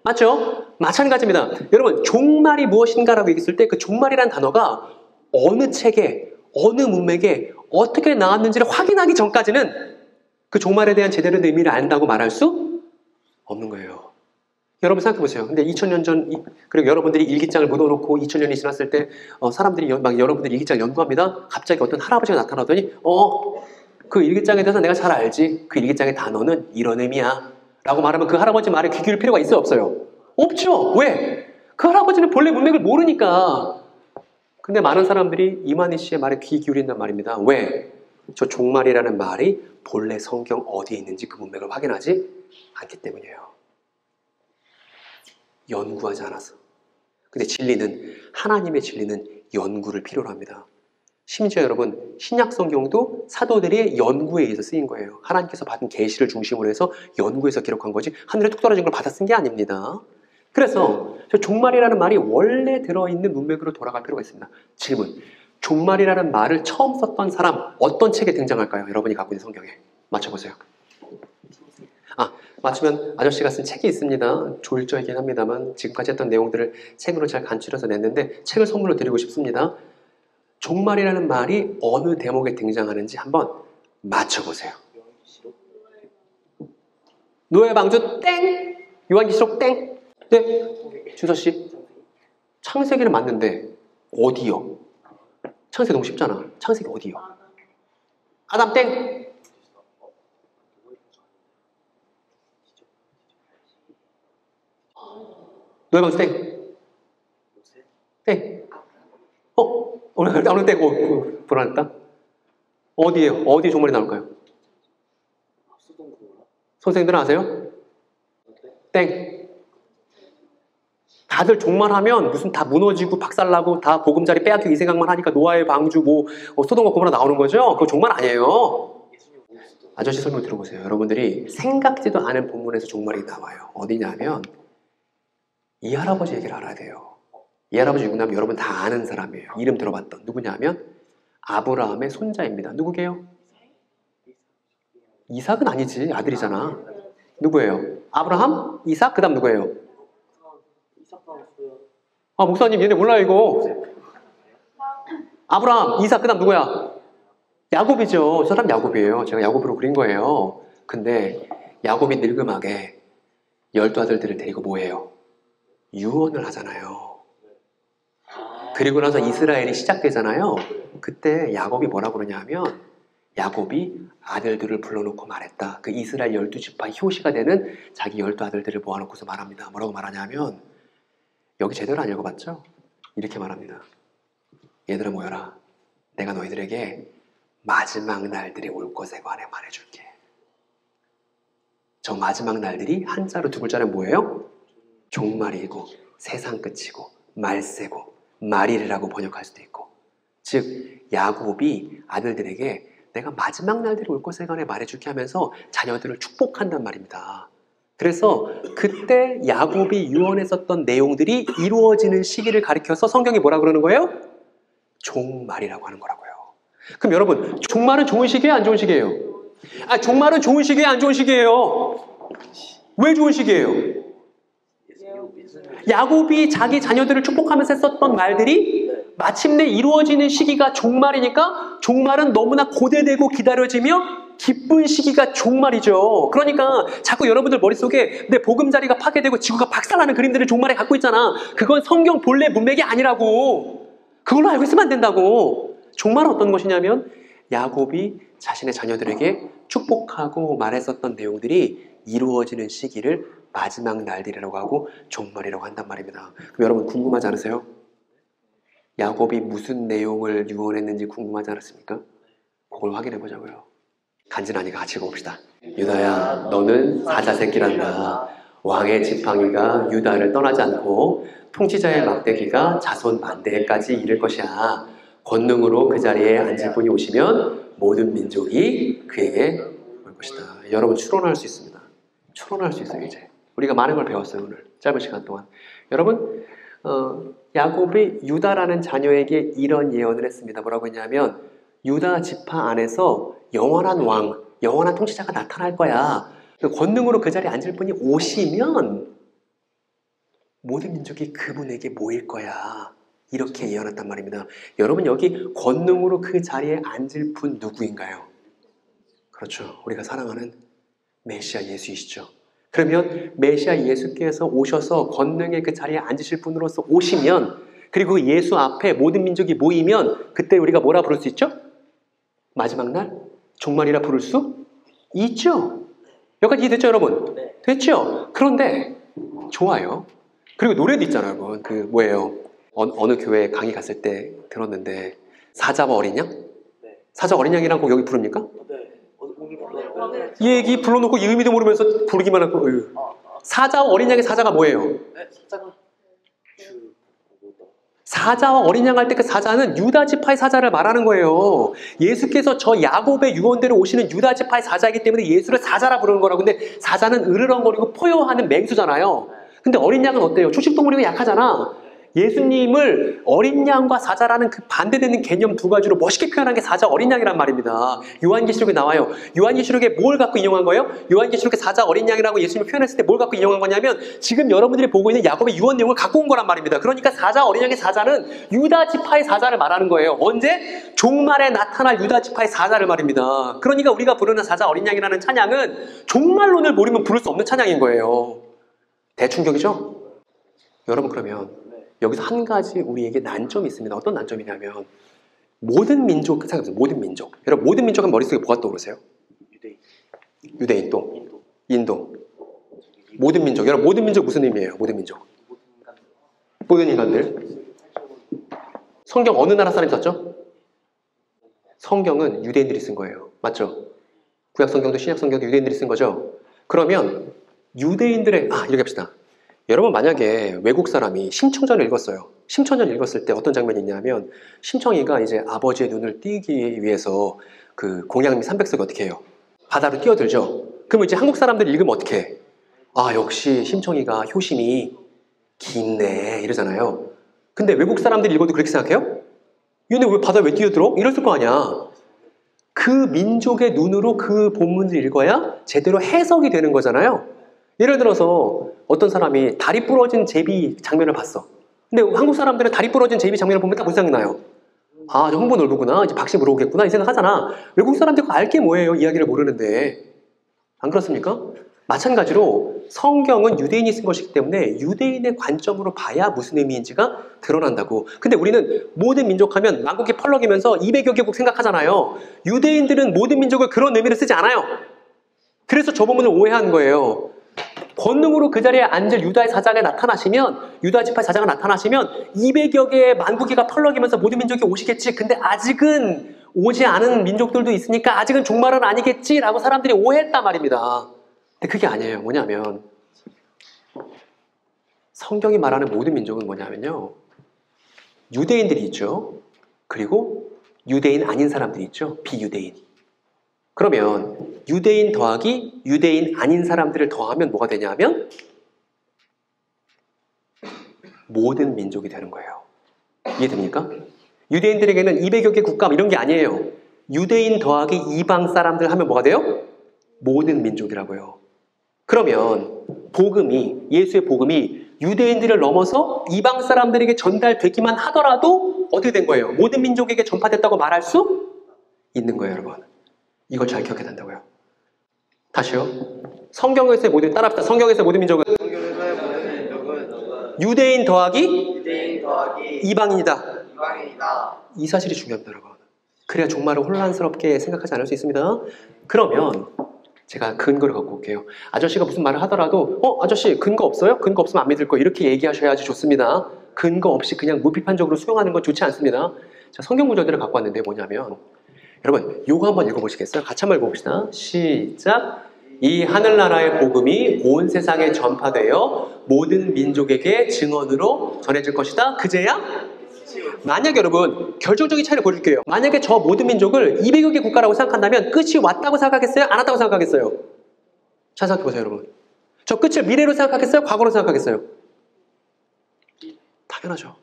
맞죠? 마찬가지입니다. 여러분 종말이 무엇인가라고 얘기했을 때 그 종말이라는 단어가 어느 책에 어느 문맥에 어떻게 나왔는지를 확인하기 전까지는 그 종말에 대한 제대로 된 의미를 안다고 말할 수 없는 거예요. 여러분 생각해보세요. 근데 2000년 전, 그리고 여러분들이 일기장을 묻어놓고 2000년이 지났을 때 사람들이 막 여러분들이 일기장을 연구합니다. 갑자기 어떤 할아버지가 나타나더니 그 일기장에 대해서 내가 잘 알지. 그 일기장의 단어는 이런 의미야. 라고 말하면 그 할아버지 말에 귀 기울일 필요가 있어요? 없어요? 없죠. 왜? 그 할아버지는 본래 문맥을 모르니까. 근데 많은 사람들이 이만희 씨의 말에 귀 기울인단 말입니다. 왜? 저 종말이라는 말이 본래 성경 어디에 있는지 그 문맥을 확인하지 않기 때문이에요. 연구하지 않아서. 근데 진리는 하나님의 진리는 연구를 필요로 합니다. 심지어 여러분 신약 성경도 사도들의 연구에 의해서 쓰인 거예요. 하나님께서 받은 계시를 중심으로 해서 연구해서 기록한 거지 하늘에 뚝 떨어진 걸 받아 쓴 게 아닙니다. 그래서 저 종말이라는 말이 원래 들어있는 문맥으로 돌아갈 필요가 있습니다. 질문. 종말이라는 말을 처음 썼던 사람 어떤 책에 등장할까요? 여러분이 갖고 있는 성경에. 맞춰보세요. 맞추면 아저씨가 쓴 책이 있습니다. 조일조이긴 합니다만 지금까지 했던 내용들을 책으로 잘 간추려서 냈는데 책을 선물로 드리고 싶습니다. 종말이라는 말이 어느 대목에 등장하는지 한번 맞춰보세요. 노아의 방주 땡! 요한계시록 땡! 네, 준서씨 창세기는 맞는데 어디요? 창세기 너무 쉽잖아. 창세기 어디요? 아담 땡! 노예 방수 땡! 땡! 오늘 땡! 불안했다. 어디에요? 어디 종말이 나올까요? 선생님들은 아세요? 땡! 다들 종말하면 무슨 다 무너지고 박살나고 다 보금자리 빼앗기고 이 생각만 하니까 노아의 방주 소돔과 고모라 나오는 거죠? 그거 종말 아니에요. 아저씨 설명 들어보세요. 여러분들이 생각지도 않은 본문에서 종말이 나와요. 어디냐면 이 할아버지 얘기를 알아야 돼요. 이 할아버지 누구냐면 여러분 다 아는 사람이에요. 이름 들어봤던. 누구냐면 아브라함의 손자입니다. 누구게요? 이삭은 아니지. 아들이잖아. 누구예요? 아브라함? 이삭? 그 다음 누구예요? 목사님 얘네 몰라요 이거. 아브라함, 이삭, 그 다음 누구야? 야곱이죠. 저 사람 야곱이에요. 제가 야곱으로 그린 거예요. 근데 야곱이 늙음하게 12아들들을 데리고 뭐해요? 유언을 하잖아요. 그리고 나서 이스라엘이 시작되잖아요. 그때 야곱이 뭐라고 그러냐면 야곱이 아들들을 불러놓고 말했다. 그 이스라엘 12지파 효시가 되는 자기 12아들들을 모아놓고서 말합니다. 뭐라고 말하냐면, 여기 제대로 안 읽어봤죠? 이렇게 말합니다. 얘들아 모여라. 내가 너희들에게 마지막 날들이 올 것에 관해 말해줄게. 저 마지막 날들이 한자로 두 글자는 뭐예요? 종말이고 세상 끝이고 말세고 말일이라고 번역할 수도 있고, 즉 야곱이 아들들에게 내가 마지막 날들이 올 것에 관해 말해줄게 하면서 자녀들을 축복한단 말입니다. 그래서 그때 야곱이 유언했었던 내용들이 이루어지는 시기를 가리켜서 성경이 뭐라 그러는 거예요? 종말이라고 하는 거라고요. 그럼 여러분, 종말은 좋은 시기예요, 안 좋은 시기예요? 종말은 좋은 시기예요, 안 좋은 시기예요? 왜 좋은 시기예요? 야곱이 자기 자녀들을 축복하면서 했었던 말들이 마침내 이루어지는 시기가 종말이니까, 종말은 너무나 고대되고 기다려지며 기쁜 시기가 종말이죠. 그러니까 자꾸 여러분들 머릿속에 내 보금자리가 파괴되고 지구가 박살나는 그림들을 종말에 갖고 있잖아. 그건 성경 본래 문맥이 아니라고. 그걸로 알고 있으면 안 된다고. 종말은 어떤 것이냐면, 야곱이 자신의 자녀들에게 축복하고 말했었던 내용들이 이루어지는 시기를 마지막 날들이라고 하고 종말이라고 한단 말입니다. 그럼 여러분 궁금하지 않으세요? 야곱이 무슨 내용을 유언했는지 궁금하지 않았습니까? 그걸 확인해 보자고요. 간지나니까 같이 읽어봅시다. 유다야, 너는 사자 새끼란다. 왕의 지팡이가 유다를 떠나지 않고 통치자의 막대기가 자손 만대까지 이를 것이야. 권능으로 그 자리에 앉을 분이 오시면 모든 민족이 그에게 올 것이다. 여러분 추론할 수 있습니다. 추론할 수 있어요. 이제 우리가 많은 걸 배웠어요. 오늘 짧은 시간 동안. 여러분, 야곱이 유다라는 자녀에게 이런 예언을 했습니다. 뭐라고 했냐면, 유다 지파 안에서 영원한 왕, 영원한 통치자가 나타날 거야. 권능으로 그 자리에 앉을 분이 오시면 모든 민족이 그분에게 모일 거야. 이렇게 예언했단 말입니다. 여러분, 여기 권능으로 그 자리에 앉을 분 누구인가요? 그렇죠. 우리가 사랑하는 메시아 예수이시죠. 그러면 메시아 예수께서 오셔서 권능의 그 자리에 앉으실 분으로서 오시면, 그리고 예수 앞에 모든 민족이 모이면 그때 우리가 뭐라 부를 수 있죠? 마지막 날? 종말이라 부를 수 있죠. 여기까지 이해됐죠, 여러분? 네. 됐죠? 그런데 좋아요. 그리고 노래도 있잖아요, 여러분. 그 뭐예요? 어느 교회 강의 갔을 때 들었는데, 사자와 어린 양? 네. 사자 어린 양이란 곡 여기 부릅니까? 네. 이 얘기 불러놓고 이의미도 모르면서 부르기만 하고. 사자와 어린 양의 사자가 뭐예요? 네, 사자가 사자와 어린 양 할 때 그 사자는 유다 지파의 사자를 말하는 거예요. 예수께서 저 야곱의 유언대로 오시는 유다 지파의 사자이기 때문에 예수를 사자라 부르는 거라고. 근데 사자는 으르렁거리고 포효하는 맹수잖아요. 근데 어린 양은 어때요? 초식동물이고 약하잖아. 예수님을 어린 양과 사자라는 그 반대되는 개념 두 가지로 멋있게 표현한 게 사자 어린 양이란 말입니다. 요한계시록에 나와요. 요한계시록에 뭘 갖고 인용한 거예요? 요한계시록에 사자 어린 양이라고 예수님을 표현했을 때 뭘 갖고 인용한 거냐면, 지금 여러분들이 보고 있는 야곱의 유언 내용을 갖고 온 거란 말입니다. 그러니까 사자 어린 양의 사자는 유다 지파의 사자를 말하는 거예요. 언제? 종말에 나타날 유다 지파의 사자를 말입니다. 그러니까 우리가 부르는 사자 어린 양이라는 찬양은 종말론을 모르면 부를 수 없는 찬양인 거예요. 대충격이죠? 여러분, 그러면 여기서 한 가지 우리에게 난점이 있습니다. 어떤 난점이냐면, 모든 민족, 생각해보세요. 모든 민족. 여러분, 모든 민족은 머릿속에 뭐가 떠오르세요? 유대인 또 인도. 모든 민족. 여러분, 모든 민족 무슨 의미예요? 모든 민족. 모든 인간들. 성경 어느 나라 사람이 썼죠? 성경은 유대인들이 쓴 거예요. 맞죠? 구약 성경도 신약 성경도 유대인들이 쓴 거죠? 그러면 유대인들의, 이렇게 합시다. 여러분, 만약에 외국 사람이 심청전을 읽었어요. 심청전을 읽었을 때 어떤 장면이 있냐면, 심청이가 이제 아버지의 눈을 띄기 위해서 그 공양 및 산백석이 어떻게 해요? 바다로 뛰어들죠. 그러면 이제 한국 사람들이 읽으면 어떻게 해? 역시 심청이가 효심이 깊네 이러잖아요. 근데 외국 사람들이 읽어도 그렇게 생각해요? 얘네 왜 바다에 왜 뛰어들어? 이랬을 거 아니야. 그 민족의 눈으로 그 본문을 읽어야 제대로 해석이 되는 거잖아요. 예를 들어서 어떤 사람이 다리 부러진 제비 장면을 봤어. 근데 한국 사람들은 다리 부러진 제비 장면을 보면 딱 무슨 생각이 나요? 저 흥부 놀부구나. 이제 박씨 물어오겠구나. 이 생각 하잖아. 외국 사람들 알게 뭐예요? 이야기를 모르는데. 안 그렇습니까? 마찬가지로 성경은 유대인이 쓴 것이기 때문에 유대인의 관점으로 봐야 무슨 의미인지가 드러난다고. 근데 우리는 모든 민족 하면 만국이 펄럭이면서 200여 개국 생각하잖아요. 유대인들은 모든 민족을 그런 의미로 쓰지 않아요. 그래서 저 부분을 오해한 거예요. 권능으로 그 자리에 앉을 유다의 사자가 나타나시면, 유다 지파의 사자가 나타나시면 200여 개의 만국기가 펄럭이면서 모든 민족이 오시겠지. 근데 아직은 오지 않은 민족들도 있으니까 아직은 종말은 아니겠지라고 사람들이 오해했단 말입니다. 근데 그게 아니에요. 뭐냐면 성경이 말하는 모든 민족은 뭐냐면요, 유대인들이 있죠. 그리고 유대인 아닌 사람들이 있죠. 비유대인. 그러면 유대인 더하기 유대인 아닌 사람들을 더하면 뭐가 되냐면 모든 민족이 되는 거예요. 이해됩니까? 유대인들에게는 200여 개 국가 이런 게 아니에요. 유대인 더하기 이방 사람들 하면 뭐가 돼요? 모든 민족이라고요. 그러면 복음이, 예수의 복음이 유대인들을 넘어서 이방 사람들에게 전달되기만 하더라도 어떻게 된 거예요? 모든 민족에게 전파됐다고 말할 수 있는 거예요, 여러분. 이걸 잘 기억해야 된다고요. 다시요. 성경에서의 모든, 따라합시다. 성경에서의 모든 민족은 유대인 더하기 이방인이다. 이 사실이 중요합니다, 여러분. 그래야 종말을 혼란스럽게 생각하지 않을 수 있습니다. 그러면 제가 근거를 갖고 올게요. 아저씨가 무슨 말을 하더라도 아저씨 근거 없어요? 근거 없으면 안 믿을 거, 이렇게 얘기하셔야지 좋습니다. 근거 없이 그냥 무비판적으로 수용하는 건 좋지 않습니다. 자, 성경 구절들을 갖고 왔는데 뭐냐면, 여러분 요거 한번 읽어보시겠어요? 같이 한번 읽어봅시다. 시작. 이 하늘나라의 복음이 온 세상에 전파되어 모든 민족에게 증언으로 전해질 것이다. 그제야? 만약 여러분 결정적인 차이를 보여줄게요. 만약에 저 모든 민족을 200여 개 국가라고 생각한다면 끝이 왔다고 생각하겠어요? 안 왔다고 생각하겠어요? 잘 생각해보세요, 여러분. 저 끝을 미래로 생각하겠어요? 과거로 생각하겠어요? 당연하죠.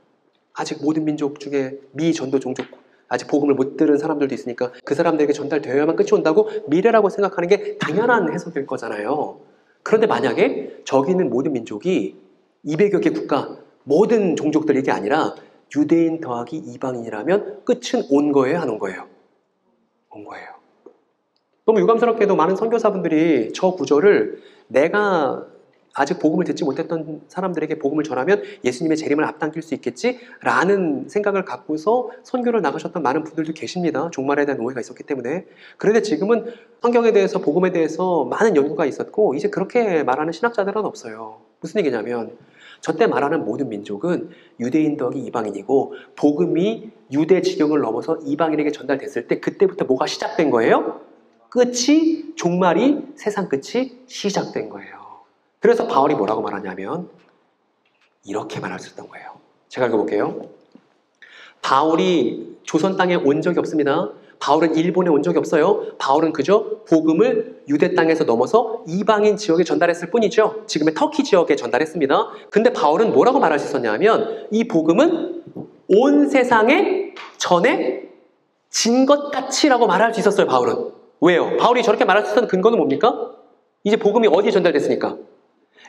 아직 모든 민족 중에 미전도 종족, 아직 복음을 못 들은 사람들도 있으니까 그 사람들에게 전달되어야만 끝이 온다고 미래라고 생각하는 게 당연한 해석일 거잖아요. 그런데 만약에 저기 있는 모든 민족이 200여 개 국가, 모든 종족들, 이게 아니라 유대인 더하기 이방인이라면 끝은 온 거예요, 안 온 거예요? 온 거예요. 너무 유감스럽게도 많은 선교사분들이 저 구절을 내가 아직 복음을 듣지 못했던 사람들에게 복음을 전하면 예수님의 재림을 앞당길 수 있겠지라는 생각을 갖고서 선교를 나가셨던 많은 분들도 계십니다. 종말에 대한 오해가 있었기 때문에. 그런데 지금은 성경에 대해서, 복음에 대해서 많은 연구가 있었고 이제 그렇게 말하는 신학자들은 없어요. 무슨 얘기냐면 저때 말하는 모든 민족은 유대인 더하기 이방인이고 복음이 유대 지경을 넘어서 이방인에게 전달됐을 때 그때부터 뭐가 시작된 거예요? 끝이, 종말이, 세상 끝이 시작된 거예요. 그래서 바울이 뭐라고 말하냐면 이렇게 말할 수 있던 거예요. 제가 읽어볼게요. 바울이 조선 땅에 온 적이 없습니다. 바울은 일본에 온 적이 없어요. 바울은 그저 복음을 유대 땅에서 넘어서 이방인 지역에 전달했을 뿐이죠. 지금의 터키 지역에 전달했습니다. 근데 바울은 뭐라고 말할 수 있었냐면 이 복음은 온 세상에 전해진 것 같이라고 말할 수 있었어요, 바울은. 왜요? 바울이 저렇게 말할 수 있었던 근거는 뭡니까? 이제 복음이 어디에 전달됐으니까?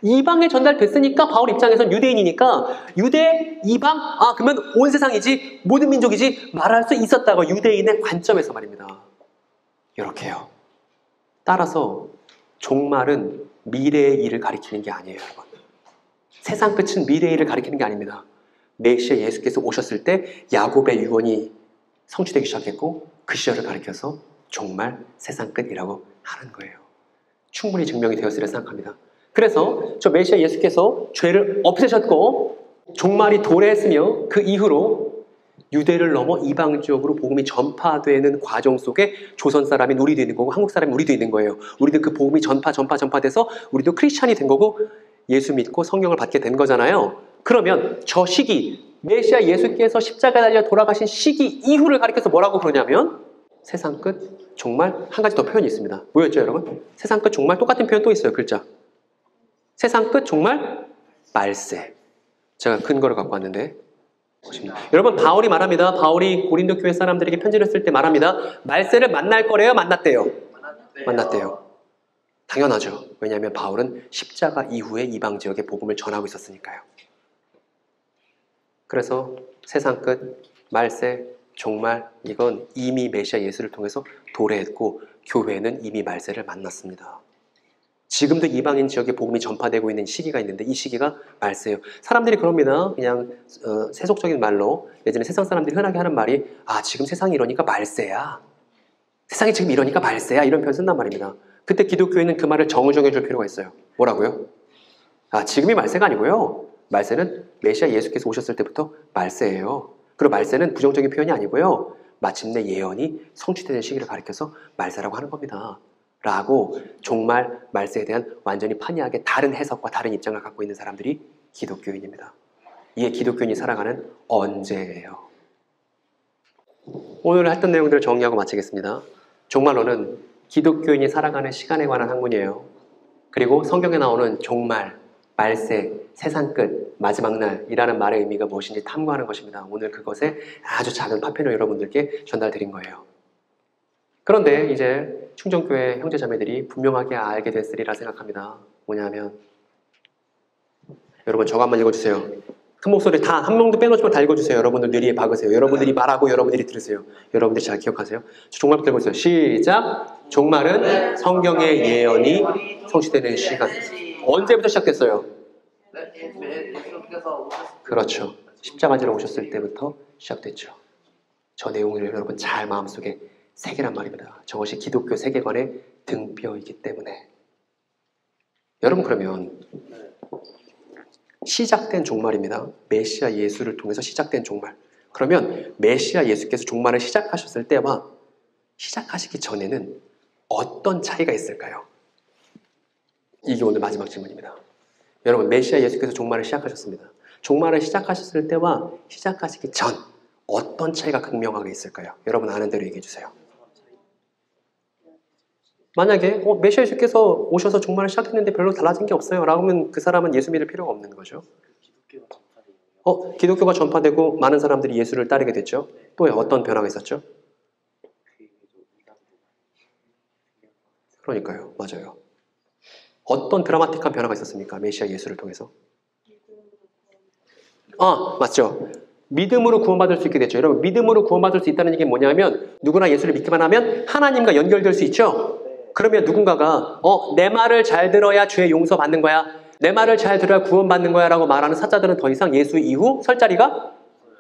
이방에 전달됐으니까 바울 입장에서는 유대인이니까 유대, 이방, 그러면 온 세상이지, 모든 민족이지 말할 수 있었다고, 유대인의 관점에서 말입니다. 이렇게요. 따라서 종말은 미래의 일을 가리키는 게 아니에요, 여러분. 세상 끝은 미래의 일을 가리키는 게 아닙니다. 메시아 예수께서 오셨을 때 야곱의 유언이 성취되기 시작했고 그 시절을 가리켜서 종말, 세상 끝이라고 하는 거예요. 충분히 증명이 되었으리라 생각합니다. 그래서 저 메시아 예수께서 죄를 없애셨고 종말이 도래했으며 그 이후로 유대를 넘어 이방 지역으로 복음이 전파되는 과정 속에 조선 사람인 우리도 있는 거고 한국 사람인 우리도 있는 거예요. 우리도 그 복음이 전파돼서 우리도 크리스찬이 된 거고 예수 믿고 성령을 받게 된 거잖아요. 그러면 저 시기, 메시아 예수께서 십자가에 달려 돌아가신 시기 이후를 가리켜서 뭐라고 그러냐면 세상 끝, 종말, 한 가지 더 표현이 있습니다. 뭐였죠, 여러분? 세상 끝, 종말, 똑같은 표현 또 있어요, 글자. 세상 끝, 종말, 말세. 제가 근거를 갖고 왔는데 보십니다. 여러분, 바울이 말합니다. 바울이 고린도 교회 사람들에게 편지를 쓸 때 말합니다. 말세를 만날 거래요, 만났대요? 만났대요. 당연하죠. 왜냐하면 바울은 십자가 이후에 이방 지역에 복음을 전하고 있었으니까요. 그래서 세상 끝, 말세, 종말, 이건 이미 메시아 예수를 통해서 도래했고 교회는 이미 말세를 만났습니다. 지금도 이방인 지역에 복음이 전파되고 있는 시기가 있는데 이 시기가 말세예요. 사람들이 그럽니다. 그냥 세속적인 말로 예전에 세상 사람들이 흔하게 하는 말이 지금 세상이 이러니까 말세야. 세상이 지금 이러니까 말세야. 이런 표현 쓴단 말입니다. 그때 기독교인은 그 말을 정의줄 필요가 있어요. 뭐라고요? 지금이 말세가 아니고요. 말세는 메시아 예수께서 오셨을 때부터 말세예요. 그리고 말세는 부정적인 표현이 아니고요. 마침내 예언이 성취되는 시기를 가리켜서 말세라고 하는 겁니다. 라고 종말 말세에 대한 완전히 판이하게 다른 해석과 다른 입장을 갖고 있는 사람들이 기독교인입니다. 이게 기독교인이 살아가는 언제예요. 오늘 했던 내용들을 정리하고 마치겠습니다. 종말론은 기독교인이 살아가는 시간에 관한 학문이에요. 그리고 성경에 나오는 종말, 말세, 세상 끝, 마지막 날이라는 말의 의미가 무엇인지 탐구하는 것입니다. 오늘 그것에 아주 작은 파편을 여러분들께 전달드린 거예요. 그런데 이제 충정교회 형제자매들이 분명하게 알게 됐으리라 생각합니다. 뭐냐면 여러분 저거 한번 읽어주세요. 큰 목소리 다 한 명도 빼놓지 말고 다 읽어주세요. 여러분들 뇌리에 박으세요. 여러분들이 말하고 여러분들이 들으세요. 여러분들이 잘 기억하세요. 종말부터 읽어주세요. 시작! 종말은 성경의 예언이 성취되는 시간. 언제부터 시작됐어요? 그렇죠. 십자가 지러 오셨을 때부터 시작됐죠. 저 내용을 여러분 잘 마음속에 새기란 말입니다. 저것이 기독교 세계관의 등뼈이기 때문에. 여러분 그러면 시작된 종말입니다. 메시아 예수를 통해서 시작된 종말. 그러면 메시아 예수께서 종말을 시작하셨을 때와 시작하시기 전에는 어떤 차이가 있을까요? 이게 오늘 마지막 질문입니다. 여러분 메시아 예수께서 종말을 시작하셨습니다. 종말을 시작하셨을 때와 시작하시기 전 어떤 차이가 극명하게 있을까요? 여러분 아는 대로 얘기해 주세요. 만약에 메시아 예수께서 오셔서 종말을 시작했는데 별로 달라진 게 없어요 라고 하면 그 사람은 예수 믿을 필요가 없는 거죠. 기독교가 전파되고 많은 사람들이 예수를 따르게 됐죠. 또 어떤 변화가 있었죠? 그러니까요. 맞아요. 어떤 드라마틱한 변화가 있었습니까? 메시아 예수를 통해서. 맞죠. 믿음으로 구원받을 수 있게 됐죠. 여러분 믿음으로 구원받을 수 있다는 얘기는 뭐냐면 누구나 예수를 믿기만 하면 하나님과 연결될 수 있죠. 그러면 누군가가 내 말을 잘 들어야 죄 용서 받는 거야. 내 말을 잘 들어야 구원받는 거야 라고 말하는 사자들은 더 이상 예수 이후 설 자리가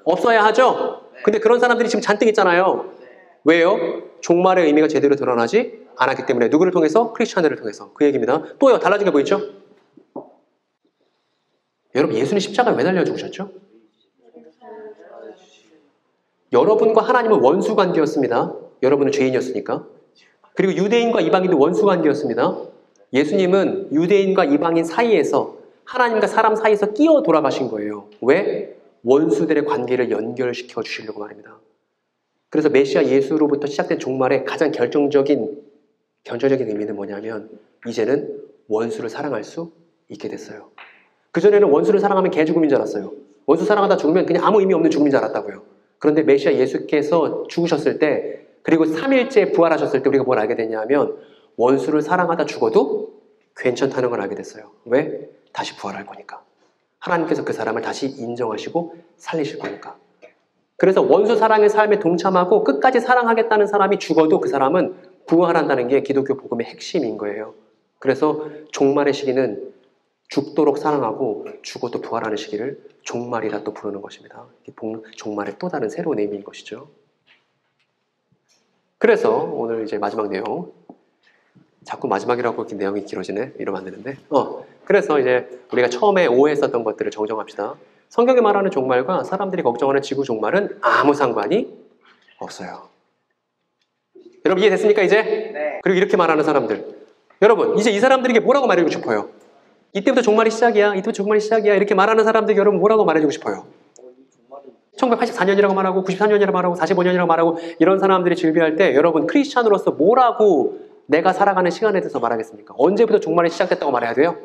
없어야 하죠. 근데 그런 사람들이 지금 잔뜩 있잖아요. 왜요? 종말의 의미가 제대로 드러나지 않았기 때문에. 누구를 통해서? 크리스천들을 통해서. 그 얘기입니다. 또요. 달라진 게 뭐 있죠? 여러분 예수는 십자가에 왜 달려 죽으셨죠? 여러분과 하나님은 원수 관계였습니다. 여러분은 죄인이었으니까. 그리고 유대인과 이방인도 원수 관계였습니다. 예수님은 유대인과 이방인 사이에서 하나님과 사람 사이에서 끼어 돌아가신 거예요. 왜? 원수들의 관계를 연결시켜 주시려고 말입니다. 그래서 메시아 예수로부터 시작된 종말의 가장 결정적인 의미는 뭐냐면 이제는 원수를 사랑할 수 있게 됐어요. 그전에는 원수를 사랑하면 개죽음인 줄 알았어요. 원수 사랑하다 죽으면 그냥 아무 의미 없는 죽음인 줄 알았다고요. 그런데 메시아 예수께서 죽으셨을 때 그리고 3일째 부활하셨을 때 우리가 뭘 알게 됐냐면 원수를 사랑하다 죽어도 괜찮다는 걸 알게 됐어요. 왜? 다시 부활할 거니까. 하나님께서 그 사람을 다시 인정하시고 살리실 거니까. 그래서 원수 사랑의 삶에 동참하고 끝까지 사랑하겠다는 사람이 죽어도 그 사람은 부활한다는 게 기독교 복음의 핵심인 거예요. 그래서 종말의 시기는 죽도록 사랑하고 죽어도 부활하는 시기를 종말이라 또 부르는 것입니다. 종말의 또 다른 새로운 의미인 것이죠. 그래서 오늘 이제 마지막 내용, 자꾸 마지막이라고 이렇게 내용이 길어지네. 이러면 안 되는데. 그래서 이제 우리가 처음에 오해했었던 것들을 정정합시다. 성경이 말하는 종말과 사람들이 걱정하는 지구 종말은 아무 상관이 없어요. 여러분 이해됐습니까 이제? 네. 그리고 이렇게 말하는 사람들. 여러분 이제 이 사람들에게 뭐라고 말해주고 싶어요? 이때부터 종말이 시작이야. 이때부터 종말이 시작이야. 이렇게 말하는 사람들에게 여러분 뭐라고 말해주고 싶어요? 1984년이라고 말하고 94년이라고 말하고 45년이라고 말하고 이런 사람들이 질비할 때 여러분 크리스찬으로서 뭐라고 내가 살아가는 시간에 대해서 말하겠습니까? 언제부터 종말이 시작됐다고 말해야 돼요?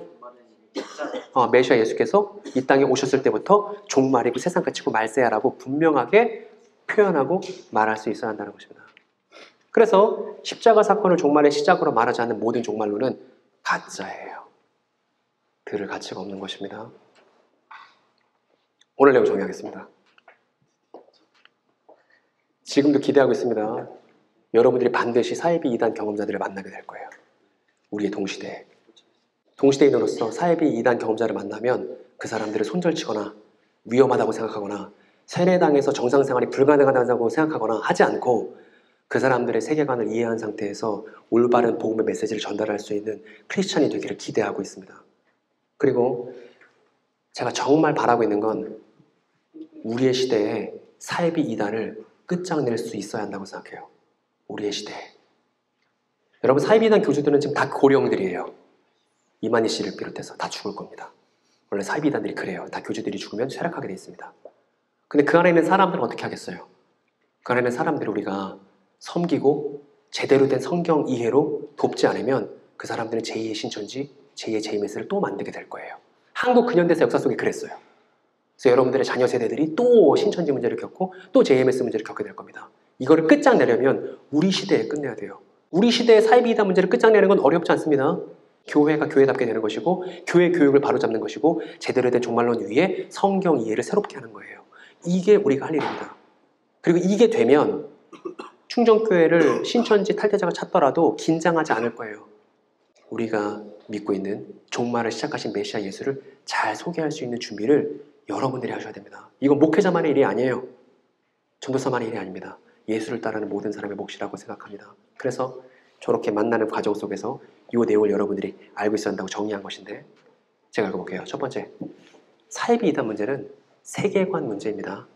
메시아 예수께서 이 땅에 오셨을 때부터 종말이고 세상 끝이고 말세야라고 분명하게 표현하고 말할 수 있어야 한다는 것입니다. 그래서 십자가 사건을 종말의 시작으로 말하지 않는 모든 종말론은 가짜예요. 들을 가치가 없는 것입니다. 오늘 내용 정리하겠습니다. 지금도 기대하고 있습니다. 여러분들이 반드시 사이비 이단 경험자들을 만나게 될 거예요. 우리의 동시대에. 동시대인으로서 사이비 이단 경험자를 만나면 그 사람들을 손절치거나 위험하다고 생각하거나 세례당에서 정상생활이 불가능하다고 생각하거나 하지 않고 그 사람들의 세계관을 이해한 상태에서 올바른 복음의 메시지를 전달할 수 있는 크리스천이 되기를 기대하고 있습니다. 그리고 제가 정말 바라고 있는 건 우리의 시대에 사이비 이단을 끝장낼 수 있어야 한다고 생각해요. 우리의 시대에. 여러분, 사이비 이단 교주들은 지금 다 고령들이에요. 이만희 씨를 비롯해서 다 죽을 겁니다. 원래 사이비 이단들이 그래요. 다 교주들이 죽으면 쇠락하게 돼 있습니다. 근데 그 안에 있는 사람들은 어떻게 하겠어요? 그 안에 있는 사람들을 우리가 섬기고 제대로 된 성경 이해로 돕지 않으면 그 사람들은 제2의 신천지, 제2의 제이메스를 또 만들게 될 거예요. 한국 근현대사 역사 속에 그랬어요. 그래서 여러분들의 자녀 세대들이 또 신천지 문제를 겪고 또 JMS 문제를 겪게 될 겁니다. 이거를 끝장내려면 우리 시대에 끝내야 돼요. 우리 시대의 사이비 이단 문제를 끝장내는 건 어렵지 않습니다. 교회가 교회답게 되는 것이고 교회 교육을 바로잡는 것이고 제대로 된 종말론 위에 성경 이해를 새롭게 하는 거예요. 이게 우리가 할 일입니다. 그리고 이게 되면 충정교회를 신천지 탈퇴자가 찾더라도 긴장하지 않을 거예요. 우리가 믿고 있는 종말을 시작하신 메시아 예수를 잘 소개할 수 있는 준비를 여러분들이 하셔야 됩니다. 이건 목회자만의 일이 아니에요. 전도사만의 일이 아닙니다. 예수를 따르는 모든 사람의 몫이라고 생각합니다. 그래서 저렇게 만나는 과정 속에서 이 내용을 여러분들이 알고 있어야 한다고 정리한 것인데 제가 읽어볼게요. 첫 번째, 사이비 이단 문제는 세계관 문제입니다.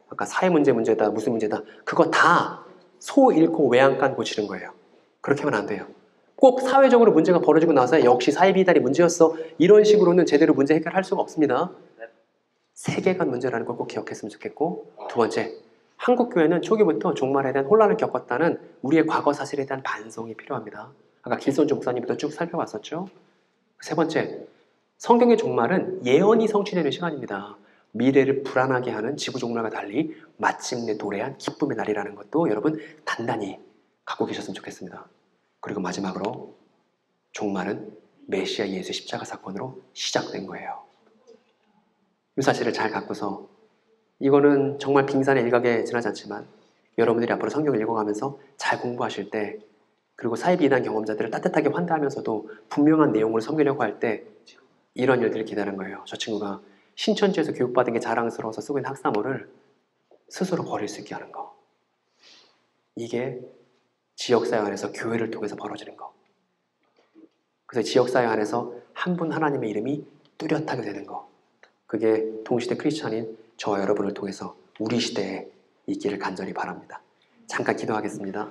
아까 사회 문제다, 무슨 문제다, 그거 다 소 잃고 외양간 고치는 거예요. 그렇게 하면 안 돼요. 꼭 사회적으로 문제가 벌어지고 나서 역시 사이비 이단이 문제였어, 이런 식으로는 제대로 문제 해결할 수가 없습니다. 세계관 문제라는 걸 꼭 기억했으면 좋겠고, 두 번째, 한국교회는 초기부터 종말에 대한 혼란을 겪었다는 우리의 과거 사실에 대한 반성이 필요합니다. 아까 길손주 목사님부터 쭉 살펴봤었죠. 세 번째, 성경의 종말은 예언이 성취되는 시간입니다. 미래를 불안하게 하는 지구 종말과 달리 마침내 도래한 기쁨의 날이라는 것도 여러분 단단히 갖고 계셨으면 좋겠습니다. 그리고 마지막으로 종말은 메시아 예수 십자가 사건으로 시작된 거예요. 이 사실을 잘 갖고서, 이거는 정말 빙산의 일각에 지나지 않지만 여러분들이 앞으로 성경을 읽어가면서 잘 공부하실 때, 그리고 사이비 이단 경험자들을 따뜻하게 환대하면서도 분명한 내용을 섬기려고 할 때 이런 일들을 기다리는 거예요. 저 친구가 신천지에서 교육받은 게 자랑스러워서 쓰고 있는 학사모를 스스로 버릴 수 있게 하는 거. 이게 지역사회 안에서 교회를 통해서 벌어지는 거. 그래서 지역사회 안에서 한 분 하나님의 이름이 뚜렷하게 되는 거. 그게 동시대 크리스찬인 저와 여러분을 통해서 우리 시대에 있기를 간절히 바랍니다. 잠깐 기도하겠습니다.